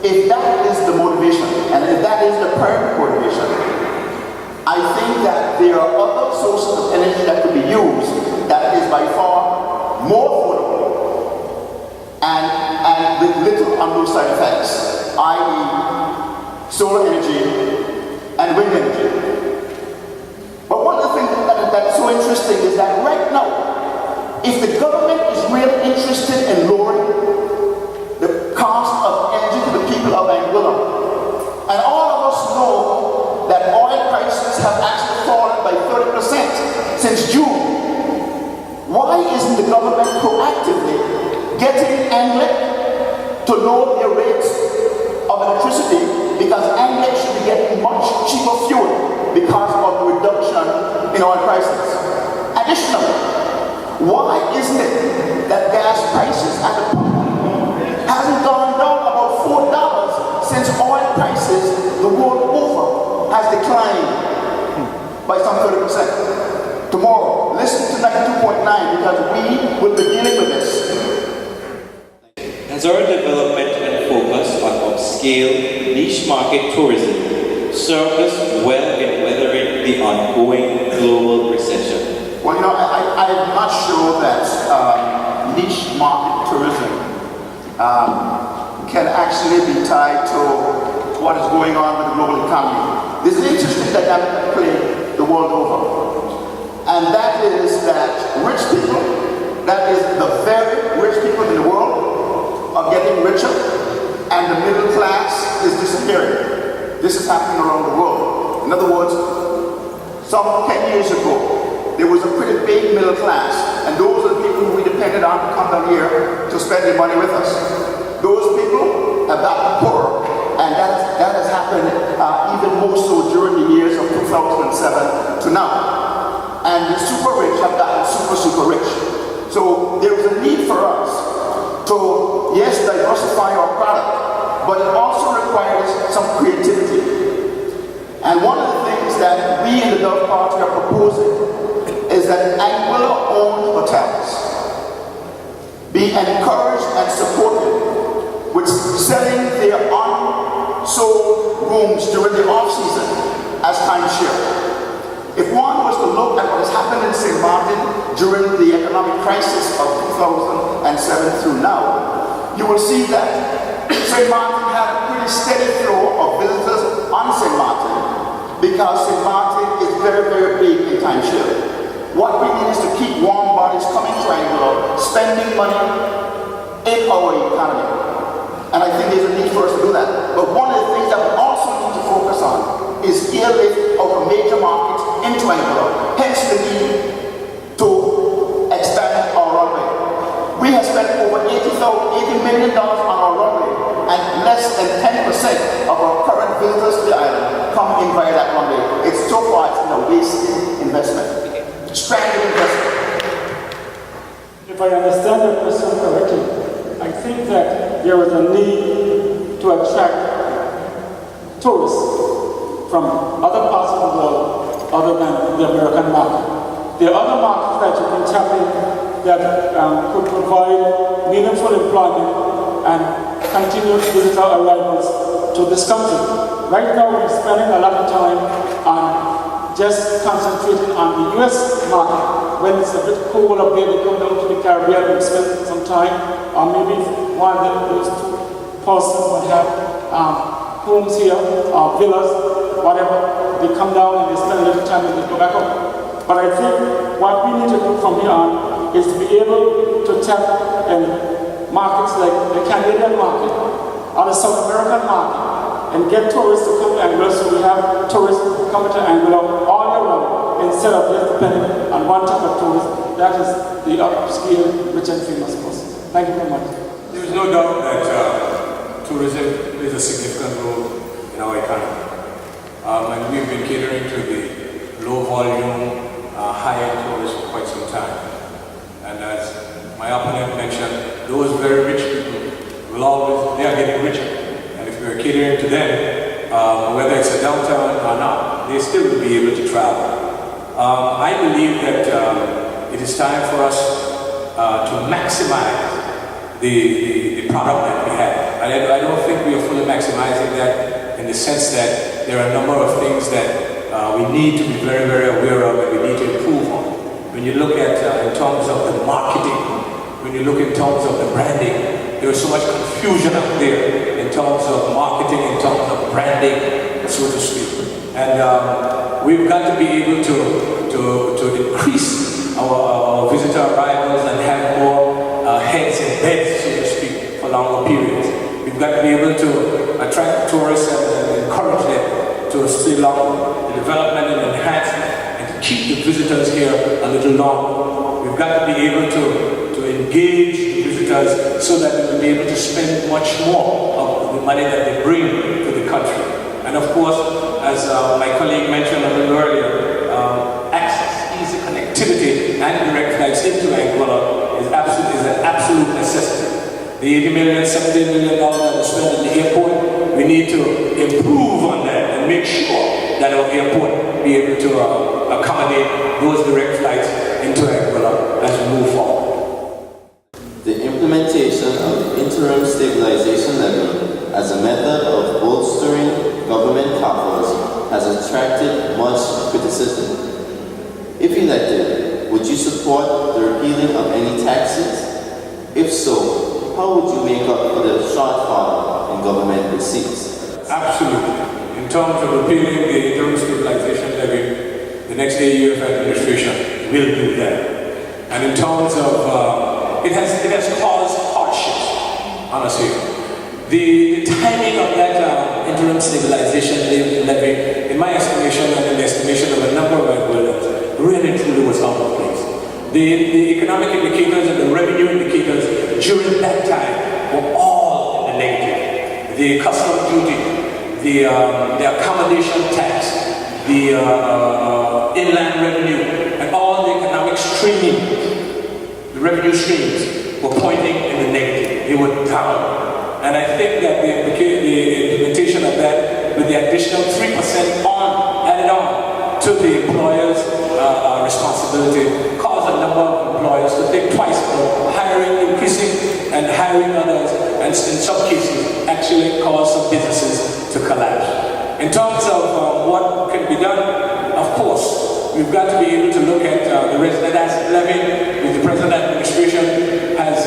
If that is the motivation, and if that is the primary motivation, I think that there are other sources of energy that could be used that is by far more affordable and with little undue side effects, i.e. solar energy and wind energy. But one of the things that's so interesting is that right now, if the government is really interested in lowering the cost of energy to the people of Angola, and all of us know that oil prices have actually fallen by 30% since June, why isn't the government proactively getting ANGLIC to lower their rates of electricity, because ANGLIC should be getting much cheaper fuel because of the reduction in oil prices. Additionally, why isn't it that gas prices at the pump hasn't gone down about $4 since oil prices the world over has declined by some 30%? Tomorrow, listen to 92.9 because we will be dealing with this. Has our development and focus on upscale niche market tourism served us well in weathering the ongoing global recession? Well, I'm not sure that niche market tourism can actually be tied to what is going on with the global economy. There's an interesting dynamic at play the world over, and that is that rich people, that is the very rich people in the world, are getting richer, and the middle class is disappearing. This is happening around the world. In other words, some 10 years ago, there was a pretty big middle class, and those are the people who we depended on to come down here to spend their money with us. Those people have gotten poorer, and that has happened even more so during the years of 2007 to now. And the super rich have gotten super rich. So there is a need for us to, yes, diversify our product, but it also requires some creativity. And one of the things that we in the Dove Party are proposing is that Anguilla-owned hotels be encouraged and supported with selling their unsold rooms during the off-season as timeshare. If one was to look at what has happened in St. Martin during the economic crisis of 2007 through now, you will see that St. Martin had a pretty steady flow of visitors on St. Martin because St. Martin is very big in timeshare. What we need is to keep warm bodies coming to Angola, spending money in our economy. And I think there's a need for us to do that. But one of the things that we also need to focus on is airlift of a major market into Angola, hence the need to expand our runway. We have spent over $80 million on our runway, and less than 10% of our current visitors to the island come in via that runway. It's so far it's been a wasted investment, stranded investment. If I understand the question correctly, I think that there is a need to attract tourists from other parts of the world other than the American market. There are other markets that you can tap in that could provide meaningful employment and continued visitor arrivals to this country. Right now we're spending a lot of time on just concentrating on the US market. When it's a bit cold up there, we come down to the Caribbean and spend some time, or maybe one of those two persons would have homes here, or villas, whatever. They come down and they spend a little time and they go back up. But I think what we need to do from here on is to be able to tap in markets like the Canadian market or the South American market and get tourists to come to Angola, so we have tourists coming to Angola all year round instead of just depending on one type of tourist. That is the upscale, rich and famous person. Thank you very much. There is no doubt that tourism plays a significant role in our economy. And we've been catering to the low volume, high-end tourists for quite some time. And as my opponent mentioned, those very I believe that it is time for us to maximize the product that we have. I don't think we are fully maximizing that in the sense that there are a number of things that we need to be very, very aware of and we need to improve on. When you look at in terms of the marketing, when you look in terms of the branding, there is so much confusion out there in terms of marketing, in terms of branding, so to speak. And we've got to be able to increase our visitor arrivals and have more heads in beds, so to speak, for longer periods. We've got to be able to attract tourists and encourage them to stay longer, the development and enhancement, and to keep the visitors here a little longer. We've got to be able to engage the visitors so that they will be able to spend much more of the money that they bring to the country. And of course, as my colleague mentioned a little earlier, access, easy connectivity, and direct flights into Angola is an absolute necessity. The $80 million, $70 million that we spend at the airport, we need to improve on that and make sure that our airport be able to accommodate those direct flights into Angola as we move forward. The implementation of the interim stabilization levy as a method of bolstering government coffers has attracted much criticism. If elected, would you support the repealing of any taxes? If so, how would you make up for the shortfall in government receipts? Absolutely. In terms of repealing the interim stabilization levy, the next AUF administration will do that. And in terms of, it has caused hardships, honestly. The timing of that interim stabilization levy, in my estimation and in the estimation of a number of Angolans, really truly was out of place. The economic indicators and the revenue indicators during that time were all in the negative. The custom duty, the accommodation tax, the inland revenue, and all the economic streaming, the revenue streams were pointing in the negative. They were down. And I think that the implementation of that with the additional 3% added on to the employer's responsibility caused a number of employers to think twice about hiring, increasing and hiring others, and in some cases actually caused some businesses to collapse. In terms of what can be done, of course, we've got to be able to look at the resident asset levy, which the present administration has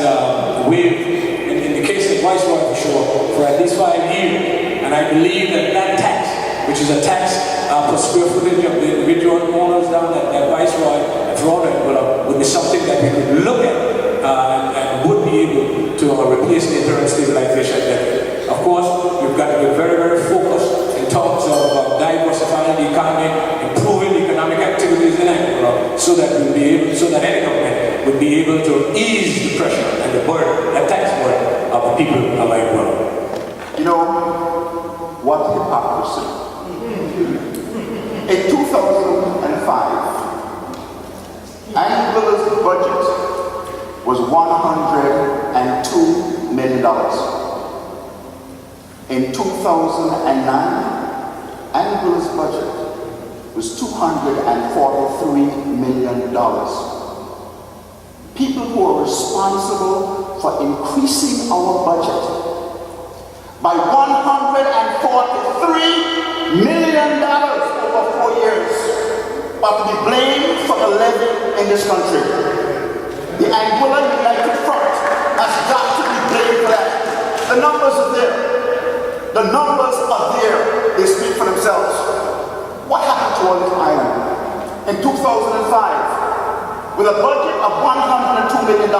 waived in the case of Viceroy for sure, for at least 5 years. And I believe that that tax, which is a tax per square footage of the individual owners down at Viceroy and throughout Angola, would be something that we could look at and would be able to replace the interim stabilization levy. Of course, we've got to be very, very focused in terms of diversifying the economy, improving the economic activities in Angola, so that any government would be able to ease the pressure and the burden, the tax burden of the people of Angola. You know, what hypocrisy. In 2005, Angola's budget was $102 million. In 2009, Angola's budget was $243 million. People who are responsible for increasing our budget by $143 million over 4 years are to be blamed for the levy in this country. The Angola United Front has got to be blamed for that. The numbers are there. The numbers are there. They speak for themselves. What happened to all this island? In 2005, with a budget of $102 million,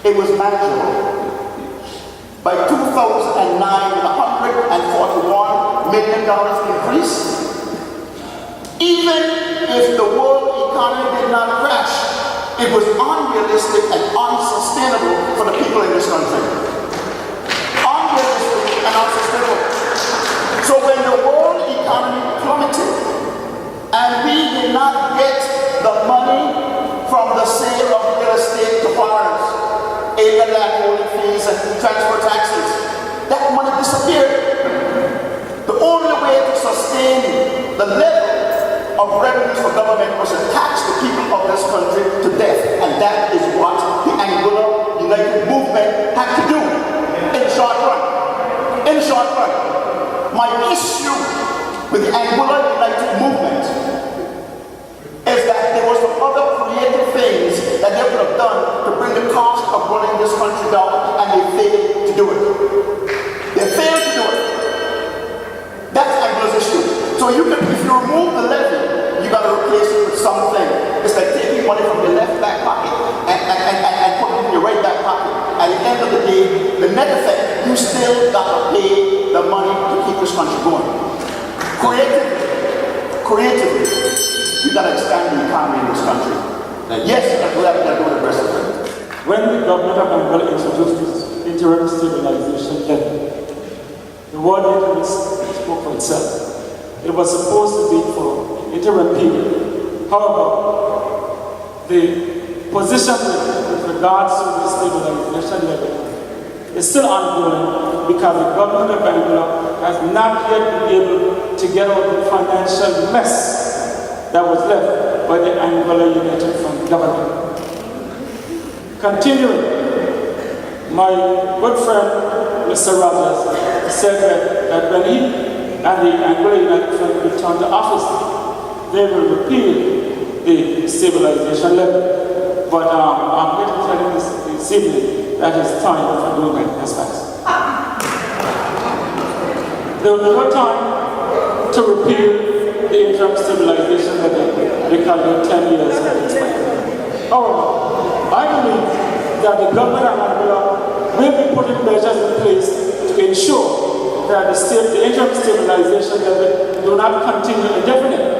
it was manageable. By 2009, with $141 million increase, even if the world economy did not crash, it was unrealistic and unsustainable for the people in this country. Unrealistic and unsustainable. So when the world economy plummeted, and we did not get the money from the sale of real estate to foreigners, alien land holding fees and transfer taxes, that money disappeared. The only way to sustain the level of revenues for government was to tax the people of this country to death. And that is what the Anguilla United Movement had to do in short run. In short run, my issue with the Anguilla United Movement is that there was some other creative things that they could have done to bring the cost of running this country down, and they failed to do it. They failed to do it. That's Anguilla's issue. So if you remove the levy, you got to replace it with something. It's like taking money from your left back pocket and putting it in your right back pocket. At the end of the day, the net effect, you still got to pay the money to keep this country going. Creatively, you got to expand the economy in this country. Yes, we have to do the rest of it. When the government of Angola introduced this interim stabilization levy, the word interim spoke for itself. It was supposed to be for interim period. However, the position with regards to the stabilization levy is still ongoing because the government of Angola has not yet been able to get out of the financial mess that was left by the Angola United Front government. Continuing, my good friend Mr. Rogers said that when he and the Angola United Front return to office, they will repeal the stabilization levy. But I'm going to tell you this evening that it's time for doing that. That's fast. There will be no time to repeal the interim stabilization levy because there are 10 years of expiry. However, I believe that the government of Angola will be putting measures in place to ensure that the interim stabilization levy do not continue indefinitely.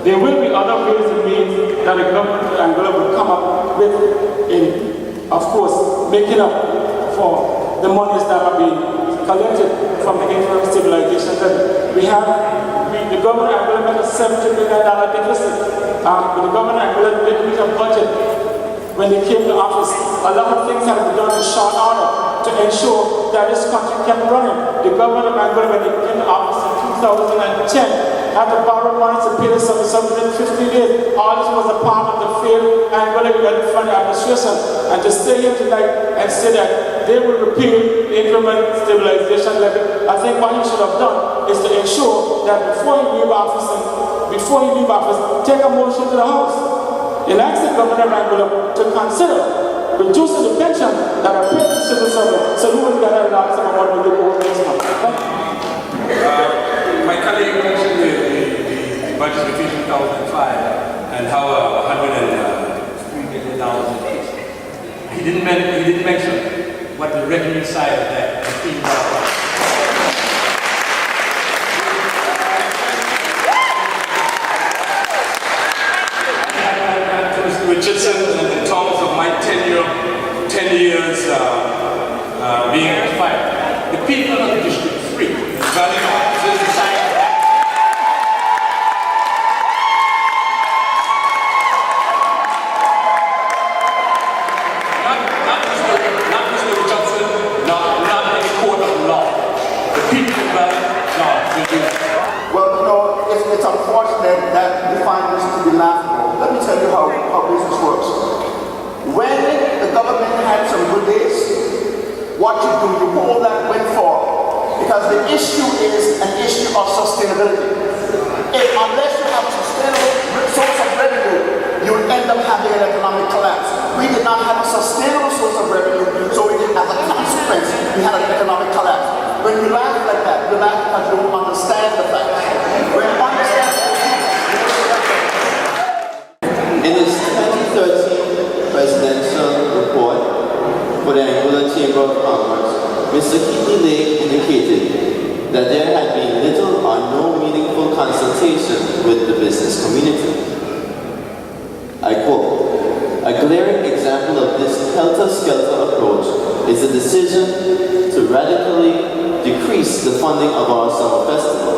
There will be other ways and means that the government of Angola will come up with in, of course, making up for the monies that are being collected from the interim stabilization levy. The government of Angola made a $70 billion deficit. The government of Angola didn't meet a budget when they came to office. A lot of things have been done in short order to ensure that this country kept running. The government of Angola, when they came to office in 2010, had to borrow money to pay the sum within 15 days. All this was a part of the failed Angola United Front administration. And to stay here tonight and say that they will repeal the interim stabilization levy, I think what he should have done is to ensure that before he leave office, take a motion to the House and ask the government of Angola to consider reducing the pension that are paid to civil servants so we will get a large sum of money to go next month. My colleague mentioned the budget of 2005 and how $103 million is. He didn't mention what the revenue side of that is being brought up. And to Mr. Richardson, in terms of my tenure, 10 years being expired, the people of District 3, value officers, decided not Mr. Richardson, not any court of law. The people of value will do that. Well, you know, it's unfortunate that you find this to be laughable. Let me tell you how business works. When the government had some good days, what you do, you hold that windfall. Because the issue is an issue of sustainability. Unless you have a sustainable source of revenue, you will end up having an economic collapse. We did not have a sustainable source of revenue, so as a consequence, we had an economic collapse. When you laugh like that, you laugh because you don't understand the facts. When you understand In his 2013 presidential report for the Angola Chamber of Commerce, Mr. Keatley indicated that there had been little or no meaningful consultation with the business community. I quote, "A glaring example of this helter-skelter approach is the decision to radically decrease the funding of our summer festival.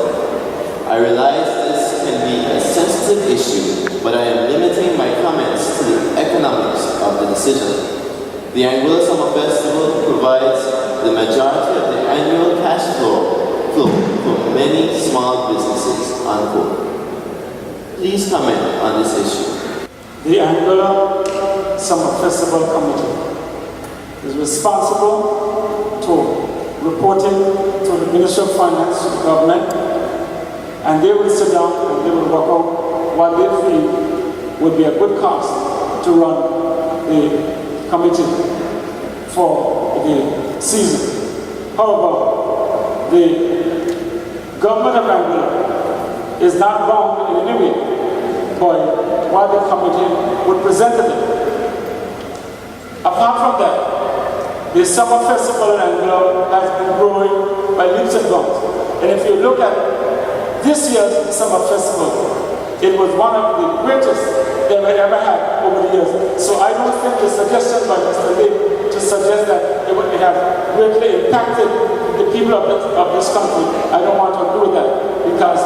I realize this can be a sensitive issue, but I am limiting my comments to the economics of the decision. The Angola Summer Festival provides the majority of the annual cash flow for many small businesses," unquote. Please comment on this issue. The Anguilla Summer Festival Committee is responsible to reporting to the Ministry of Finance, to the government, and they will sit down and they will work out what they feel would be a good cost to run the committee for the season. However, the government of Anguilla is not bound in any way by what the committee would present to them. Apart from that, the summer festival in Anguilla has been growing by leaps and bounds. And if you look at this year's summer festival, it was one of the greatest they have ever had over the years. So I don't think the suggestion by Mr. Lee to suggest that it would have greatly impacted the people of this country, I don't want to agree with that, because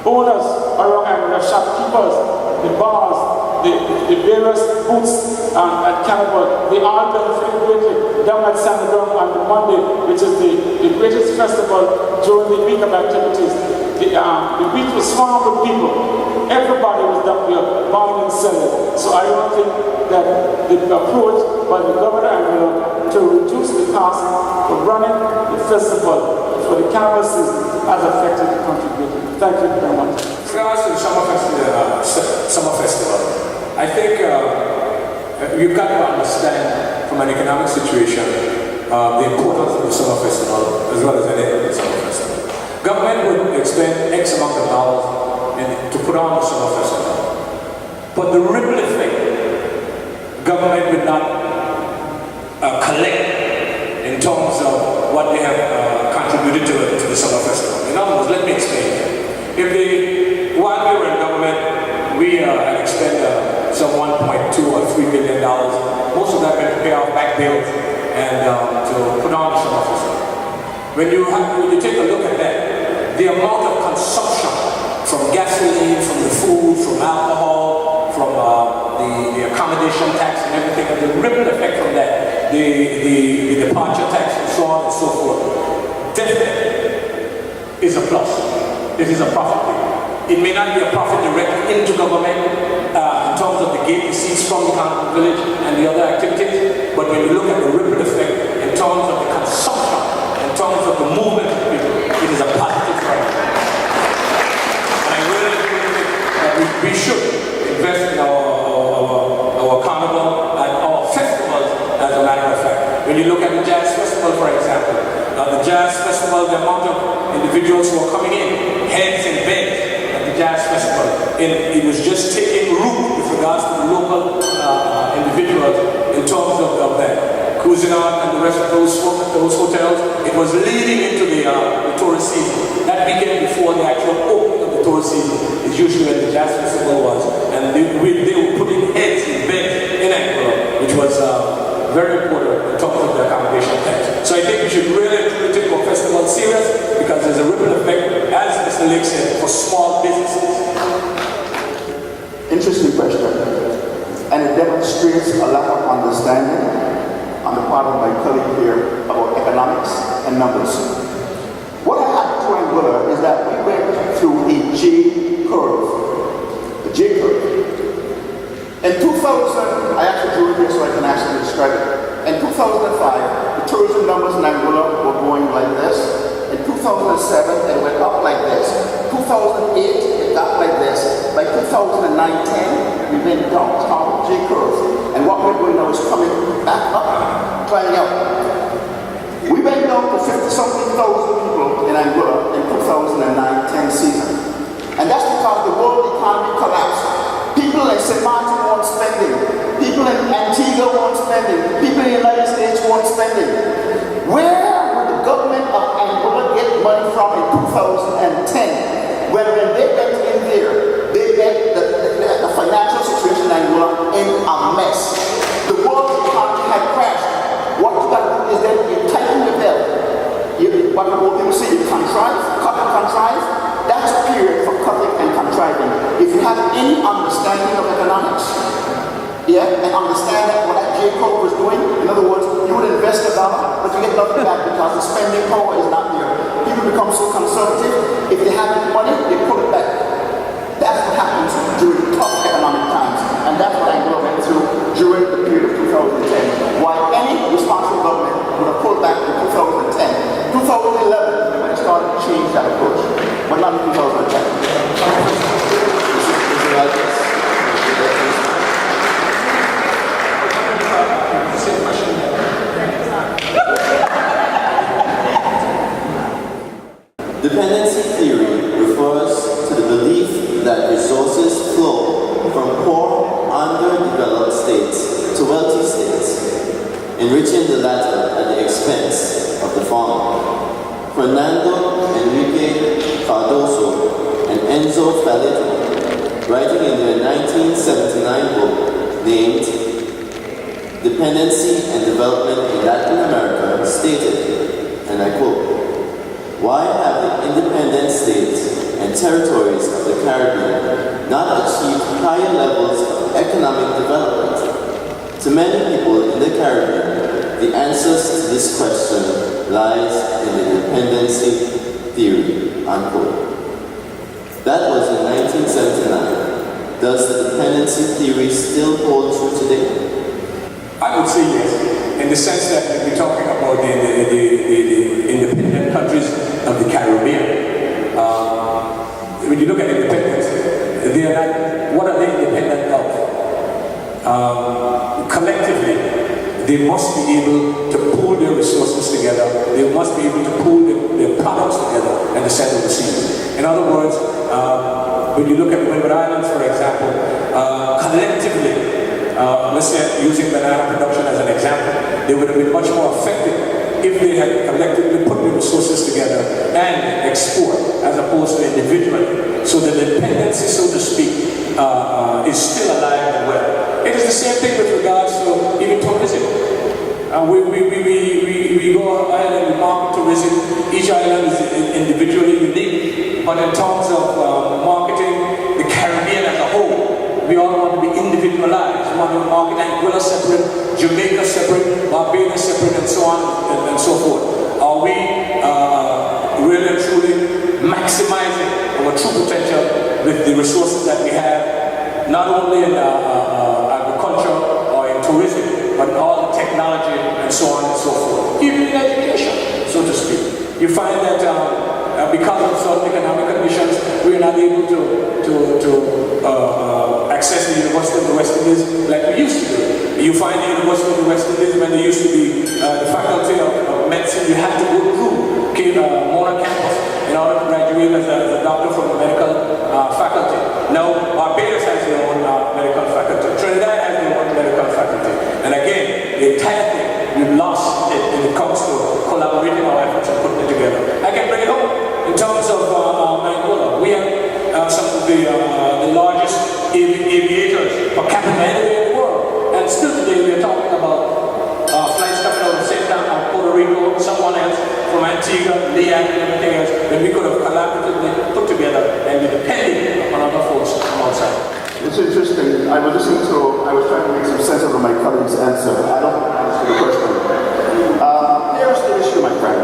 owners around Anguilla, shopkeepers, the bars, the various booths at Cannibal, they all benefit greatly. Down at Sandown on the Monday, which is the greatest festival during the week of activities, the beach was swarmed with people. Everybody was down there buying and selling. So I don't think that the approach by the governor of Anguilla to reduce the cost of running the festival for the Carnival season has affected the country greatly. Thank you very much. With regards to the summer festival, I think you've got to understand from an economic situation the importance of the summer festival as well as any other summer festival. Government would expend X amount of dollars to put on the summer festival, but the ripple effect government would not collect in terms of what they have contributed to the summer festival. In other words, let me explain. While we were in government, we had expended some $1.2 or $3 billion. Most of that went to pay off back bills and to put on the summer festival. When you take a look at that, the amount of consumption from gasoline, from the food, from alcohol, from the accommodation tax and everything, and the ripple effect from that, the departure tax and so on and so forth, definitely is a plus. It is a profit. It may not be a profit directly into government in terms of the gate receipts from the Carnival Village and the other activities, but when you look at the ripple effect in terms of the consumption, in terms of the movement of people, it is a positive trend. And I really think that we should invest in our carnival and our festivals, as a matter of fact. When you look at the Jazz Festival, for example, the Jazz Festival, the amount of individuals who are coming in, heads and beds at the Jazz Festival, it was just taking root with regards to the local individuals in terms of that. Cuisinart and the rest of those hotels, it was leading into the tourist season. That began before the actual opening of the tourist season. It's usually when the Jazz Festival was. And they were putting heads in beds in Anguilla, which was very important in terms of the accommodation tax. So I think we should really take our festival serious, because there's a ripple effect, as Mr. Lake said, for small businesses. Interesting question. And it demonstrates a lack of understanding on the part of my colleague here about economics and numbers. What happened to Anguilla is that we went through a J curve. A J curve. In 2000, I actually drew it here so I can actually describe it. In 2005, the tourism numbers in Anguilla were going like this. In 2007, it went up like this. 2008, it got like this. By 2009-10, we went down, J curve. And what we're doing now is coming back up, climbing up. We went down to 50-something thousand people in Anguilla in 2009-10 season. And that's because the world economy collapsed. People in St. Martin weren't spending. People in Antigua weren't spending. People in the United States weren't spending. Where would the government of Anguilla get money from in 2010? When they went in there, they met the financial situation in Anguilla in a mess. The world economy had crashed. What you got to do is then you tighten the belt. What people say, you contrive, cut and contrive. That's a period for cutting and contriving. If you have any understanding of economics, and understand that what that J curve was doing, in other words, you would invest $1, but you get nothing back because the spending power is not there. People become so conservative. If they have any money, they put it back. That's what happens during tough economic times. And that's what Angola went through during the period of 2010. While any responsible government would have pulled back in 2010. 2011, when it started to change that approach, but not in 2010. Dependency theory refers to the belief that resources flow from poor, underdeveloped states to wealthy states, enriching the latter at the expense of the former. Fernando Enrique Cardoso and Enzo Faleto, writing in their 1979 book named Dependency and Development in Latin America, stated, and I quote, "Why have the independent states and territories of the Caribbean not achieved higher levels of economic development? To many people in the Caribbean, the answers to this question lies in the dependency theory," unquote. That was in 1979. Does the dependency theory still hold true today? I would say yes, in the sense that we're talking about the independent countries of the Caribbean. When you look at independence, they are not, what are they independent of? Collectively, they must be able to pool their resources together. They must be able to pool their products together and to settle the seas. In other words, when you look at the Windward Islands, for example, collectively, let's say using banana production as an example, they would have been much more effective if they had collectively put their resources together and export as opposed to individually. So the dependency, so to speak, is still alive and well. It is the same thing with regards to even tourism. We go island, we market tourism. Each island is individually unique, but in terms of marketing the Caribbean as a whole, we all want to be individualized. We want to market Anguilla separate, Jamaica separate, Barbados separate, and so on and so forth. Are we really and truly maximizing our true potential with the resources that we have, not only in agriculture or in tourism, but in all the technology and so on and so forth, even in education, so to speak? You find that because of certain economic conditions, we are not able to access the University of the West Indies like we used to do. You find the University of the West Indies, when there used to be the faculty of medicine, you had to go through Mona campus in order to graduate as a doctor from the medical faculty. Now, Barbados has their own medical faculty. Trinidad has their own medical faculty. And again, the entire thing, we've lost it when it comes to collaborating our efforts and putting it together. I can bring it home in terms of Angola. We have some of the largest aviators per capita anywhere in the world. And still today we are talking about flights coming out of St. Thomas, Puerto Rico, someone else from Antigua, Leon, and everything else that we could have collaboratively put together and be depending on other folks from outside. It's interesting. I was trying to make some sense of my colleague's answer. I don't answer the question. Here's the issue, my friend.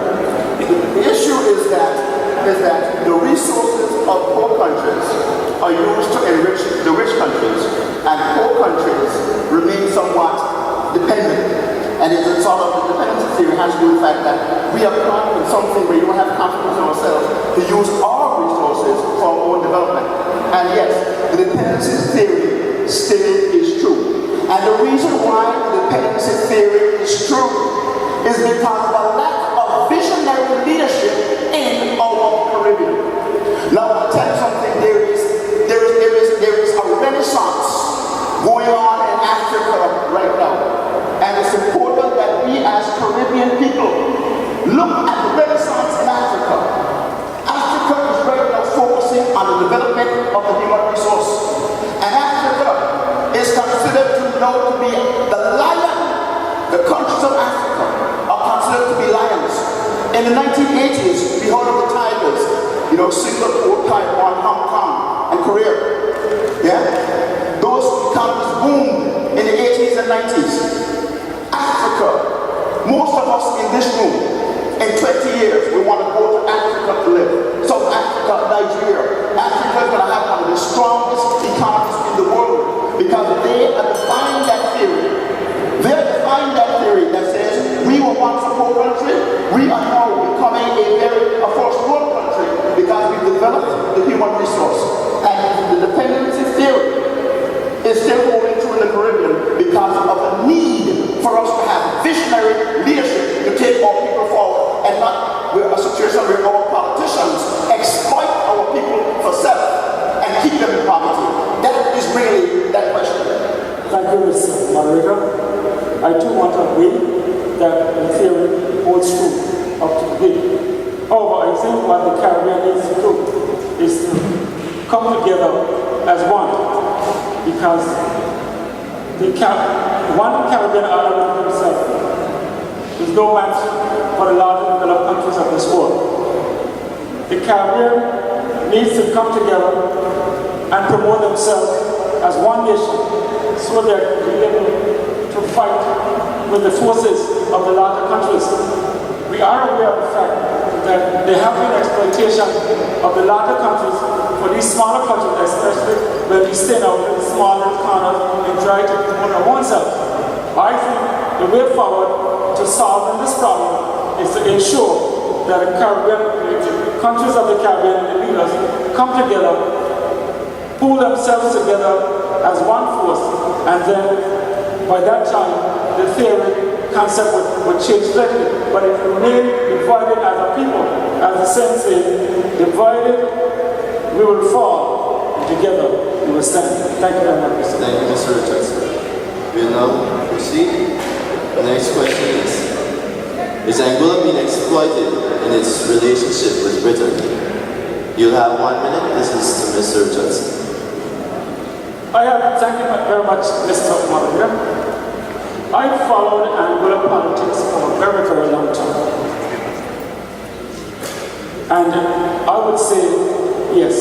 The issue is that the resources of poor countries are used to enrich the rich countries, and poor countries remain somewhat dependent. And it's a sort of the dependency theory has to do with the fact that we are caught in something where you don't have confidence in ourselves to use our resources for our own development. And yes, the dependency theory still is true. And the reason why the dependency theory is true is because of a lack of visionary leadership in our Caribbean. Now, I'll tell you something, there is a renaissance going on in Africa right now. And it's important that we as Caribbean people look at the renaissance in Africa. Africa is right now focusing on the development of the human resource. And Africa is considered to now to be the lion. The countries of Africa are considered to be lions. In the 1980s, we heard of the tigers, Singapore, Taiwan, Hong Kong, and Korea. Yeah? Those economies boomed in the 80s and 90s. Africa, most of us in this room, in 20 years, we want to go to Africa to live. South Africa Nigeria. Africa is going to have one of the strongest economies in the world because they are defying that theory. They're defying that theory that says we were once a poor country, we are now becoming a first world country because we've developed the human resource. And the dependency theory is still holding true in the Caribbean because of the need for us to have visionary leadership to take our people forward and not we're a situation where our politicians exploit our people for self and keep them in poverty. That is really that question. Thank you, Mr. Moderator. I too want to agree that the theory holds true up to today. However, I think what the Caribbean needs to do is to come together as one, because one Caribbean island himself is no match for the larger developed countries of this world. The Caribbean needs to come together and promote themselves as one nation so that we're able to fight with the forces of the larger countries. We are aware of the fact that there have been exploitation of the larger countries for these smaller countries, especially when we stay out in the smaller corners and try to promote oneself. I think the way forward to solving this problem is to ensure that the countries of the Caribbean and the leaders come together, pull themselves together as one force, and then by that time the theory concept would change slightly. But if we remain divided as a people, as the saying says, divided we will fall, and together we will stand. Thank you very much, Mr. Thank you, Mr. Richardson. We will now proceed. The next question is Angola being exploited in its relationship with Britain? You'll have 1 minute. This is to Mr. Richardson. Thank you very much, Mr. Moderator. I followed Angola politics for a very, very long time. And I would say, yes,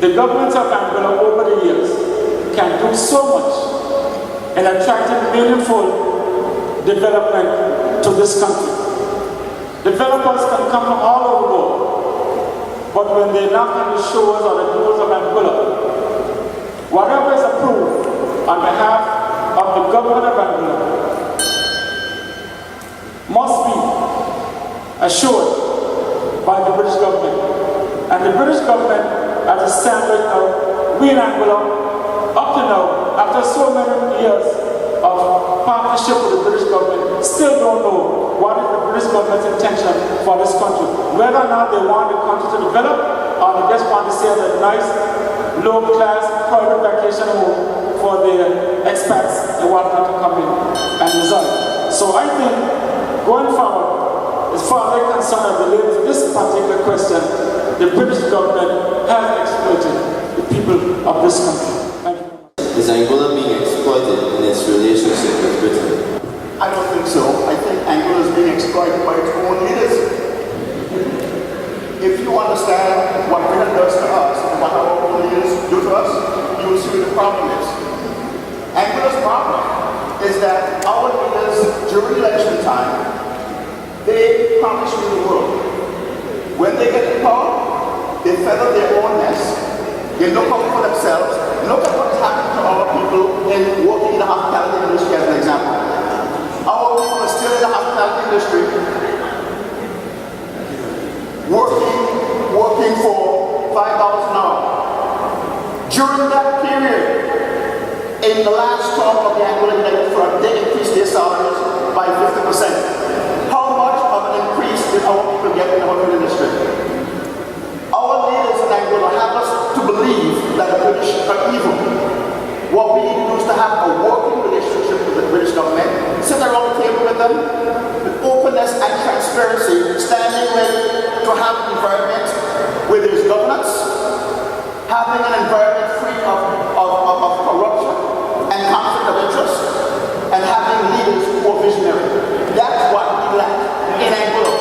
the governments of Angola over the years can do so much in attracting meaningful development to this country. Developers can come from all over the world, but when they knock on the shores or the doors of Angola, whatever is approved on behalf of the government of Angola must be assured by the British government. And the British government, as it stands right now, we in Angola, up to now, after so many years of partnership with the British government, still don't know what is the British government's intention for this country. Whether or not they want the country to develop, or they just want to stay as a nice, low-class, private vacation home for the expats and whatnot to come in and reside. So I think, going forward, as far as I'm concerned as it relates to this particular question, the British government has exploited the people of this country. Thank you. Is Angola being exploited in its relationship with Britain? I don't think so. I think Angola is being exploited by its own leaders. If you understand what Britain does to us and what our own leaders do to us, you will see what the problem is. Angola's problem is that our leaders, during election time, they promise you the world. When they get in power, they feather their own nest. They look out for themselves. Look at what is happening to our people in working in the hospitality industry, as an example. Our people are still in the hospitality industry, working for $5 an hour. During that period, in the last term of the Angolan United Front, they increased their salaries by 50%. How much of an increase did our people get in the hotel industry? Our leaders in Angola have us to believe that the British are evil. What we need to do is to have a working relationship with the British government, sit around the table with them, with openness and transparency, standing ready to have an environment where there is governance, having an environment free of corruption and conflict of interest, and having leaders who are visionary. That's what we lack in Angola.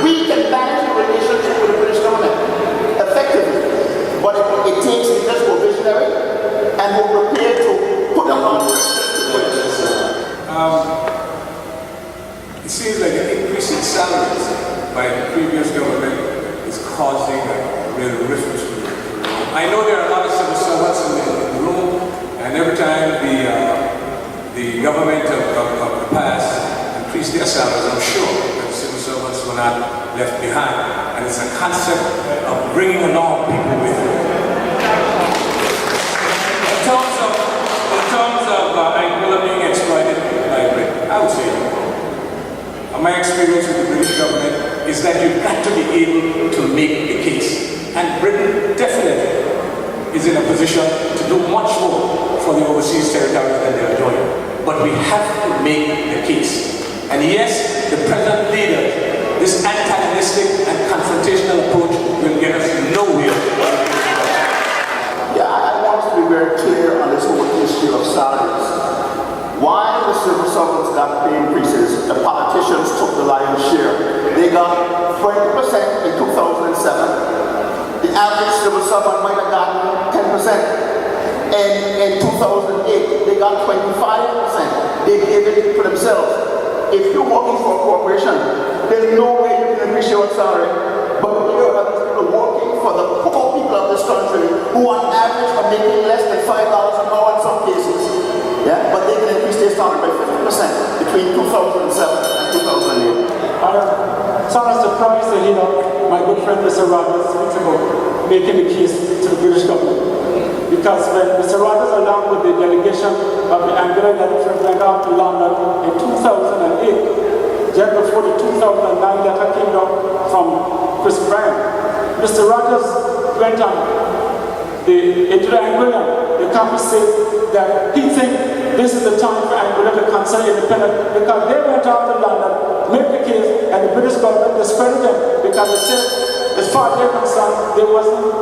We can manage the relationship with the British government effectively, but it takes leaders who are visionary and who are prepared to put them on. It seems like an increase in salaries by the previous government is causing And every time the government of the past increased their salaries, I'm sure that civil servants were not left behind. And it's a concept of bringing along people with you. In terms of Anguilla being exploited by Britain, I would say my experience with the British government is that you've got to be able to make the case. And Britain definitely is in a position to do much more for the overseas territories than they're doing. But we have to make the case. And yes, the present leader, this antagonistic and confrontational approach will get us nowhere. Yeah, I want to be very clear on this whole issue of salaries. Why the civil servants got pay increases, the politicians took the lion's share. They got 20% in 2007. The average civil servant might have gotten 10%. And in 2008, they got 25%. They gave it for themselves. If you're working for a corporation, there's no way you can increase your salary. But here are these people working for the poor people of this country who on average are making less than $5 an hour in some cases. Yeah, but they can increase their salary by 50% between 2007 and 2008. I'm somewhat surprised to hear my good friend Mr. Rogers speaks about making the case to the British government. Because when Mr. Rogers, along with the delegation of the Anguilla letter, went out to London in 2008, just before the 2009 letter came down from Chris Bryan, Mr. Rogers went on into the Anguilla. The company said that he thinks this is the time for Anguilla to consider independence because they went out to London, made the case, and the British government discredited them because they said, as far as they're concerned, there wasn't,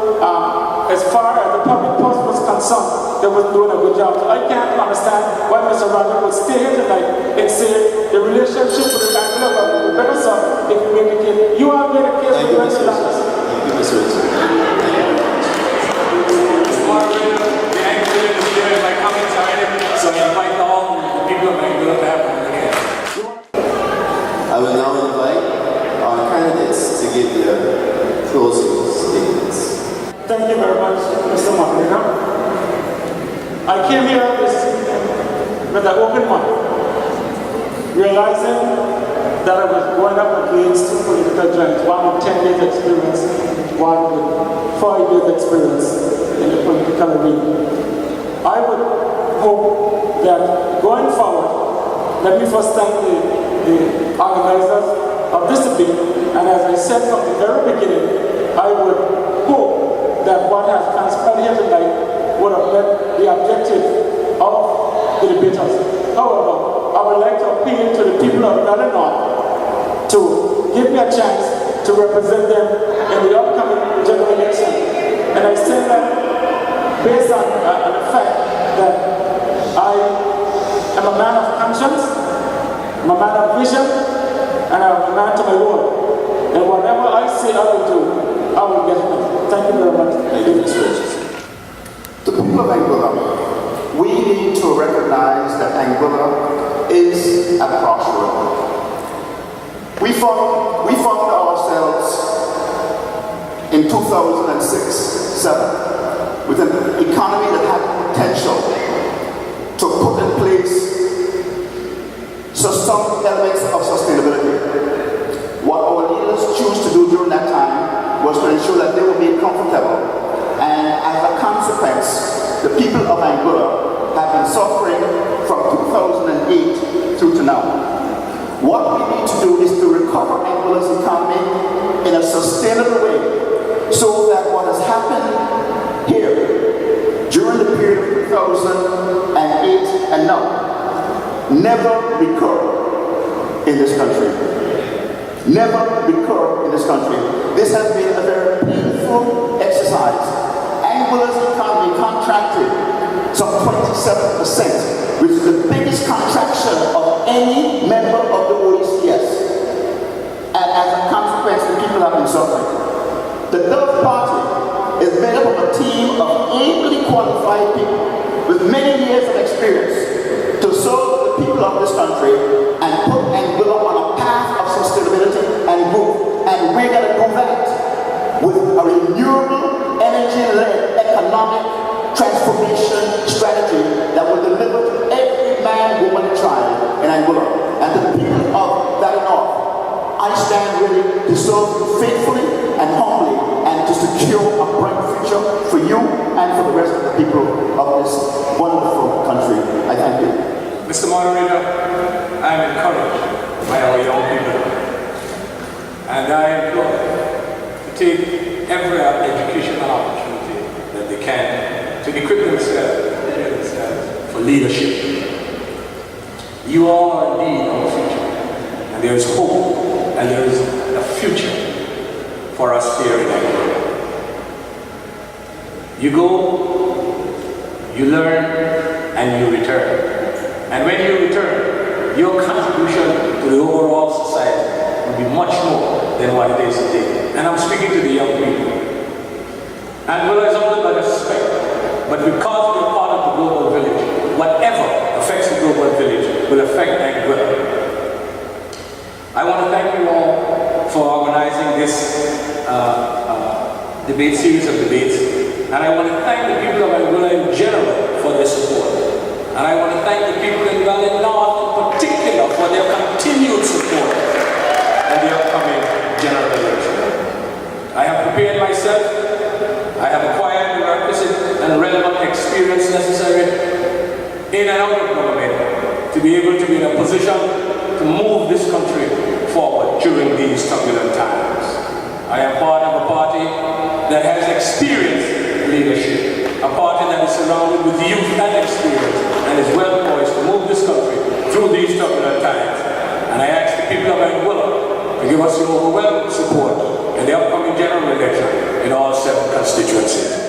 as far as the public purse was concerned, they wasn't doing a good job. So I can't understand why Mr. Rogers would stay here tonight and say the relationship with the Anguilla will be better served if we make the case. You are made a case with Mr. Rogers. Thank you, Mr. Richardson. So I invite all the people of Anguilla to have one again. I will now invite our candidates to give their closing statements. Thank you very much, Mr. McNeil. I came here this with an open mind, realizing that I was going up against two political giants, one with 10 years experience, one with 5 years experience in the political arena. I would hope that going forward, let me first thank the organizers of this debate, and as I said from the very beginning, I would hope that what has transpired here tonight would have met the objective of the debaters. However, I would like to appeal to the people of Illinois to give me a chance to represent them in the upcoming general election. And I say that based on the fact that I am a man of conscience, I'm a man of vision, and I'm a man to my word. And whatever I say I will do, I will get it. Thank you very much. Thank you, Mr. Richardson. The people of Anguilla, we need to recognize that Anguilla is a crossroad. We found ourselves in 2006-07 with an economy that had potential to put in place some elements of sustainability. What our leaders choose to do during that time was to ensure that they would be comfortable, and as a consequence, the people of Anguilla have been suffering from 2008 through to now. What we need to do is to recover Anguilla's economy in a sustainable way so that what has happened here during the period of 2008 and now never recur in this country. Never recur in this country. This has been a very painful exercise. Anguilla's economy contracted some 27%, which is the biggest contraction of any member of the OECS. And as a consequence, the people have been suffering. The Love Party is made up of a team of ably qualified people with many years of experience to serve the people of this country and put Anguilla on a path of sustainability and growth. And we're going to do that with a renewable, energy-led economic transformation strategy that will deliver to every man, woman, and child in Angola. And to the people of Valley North, I stand ready to serve you faithfully and humbly and to secure a bright future for you and for the rest of the people of this wonderful country. I thank you. Mr. Moderator, I am encouraged by our young people, and I implore them to take every educational opportunity that they can to equip themselves, prepare themselves for leadership. You are indeed our future, and there is hope, and there is a future for us here in Angola. You go, you learn, and you return. And when you return, your contribution to the overall society will be much more than what it is today. And I'm speaking to the young people. Angola is all about respect, but because we are part of the global village, whatever affects the global village will affect Angola. I want to thank you all for organizing this debate series of debates, and I want to thank the people of Angola in general for their support. And I want to thank the people in Valley North in particular for their continued support in the upcoming general election. I have prepared myself. I have acquired the requisite and relevant experience necessary in and out of government to be able to be in a position to move this country forward during these turbulent times. I am part of a party that has experienced leadership, a party that is surrounded with youth and experience and is well poised to move this country through these turbulent times. And I ask the people of Angola to give us your overwhelming support in the upcoming general election in all 7 constituencies.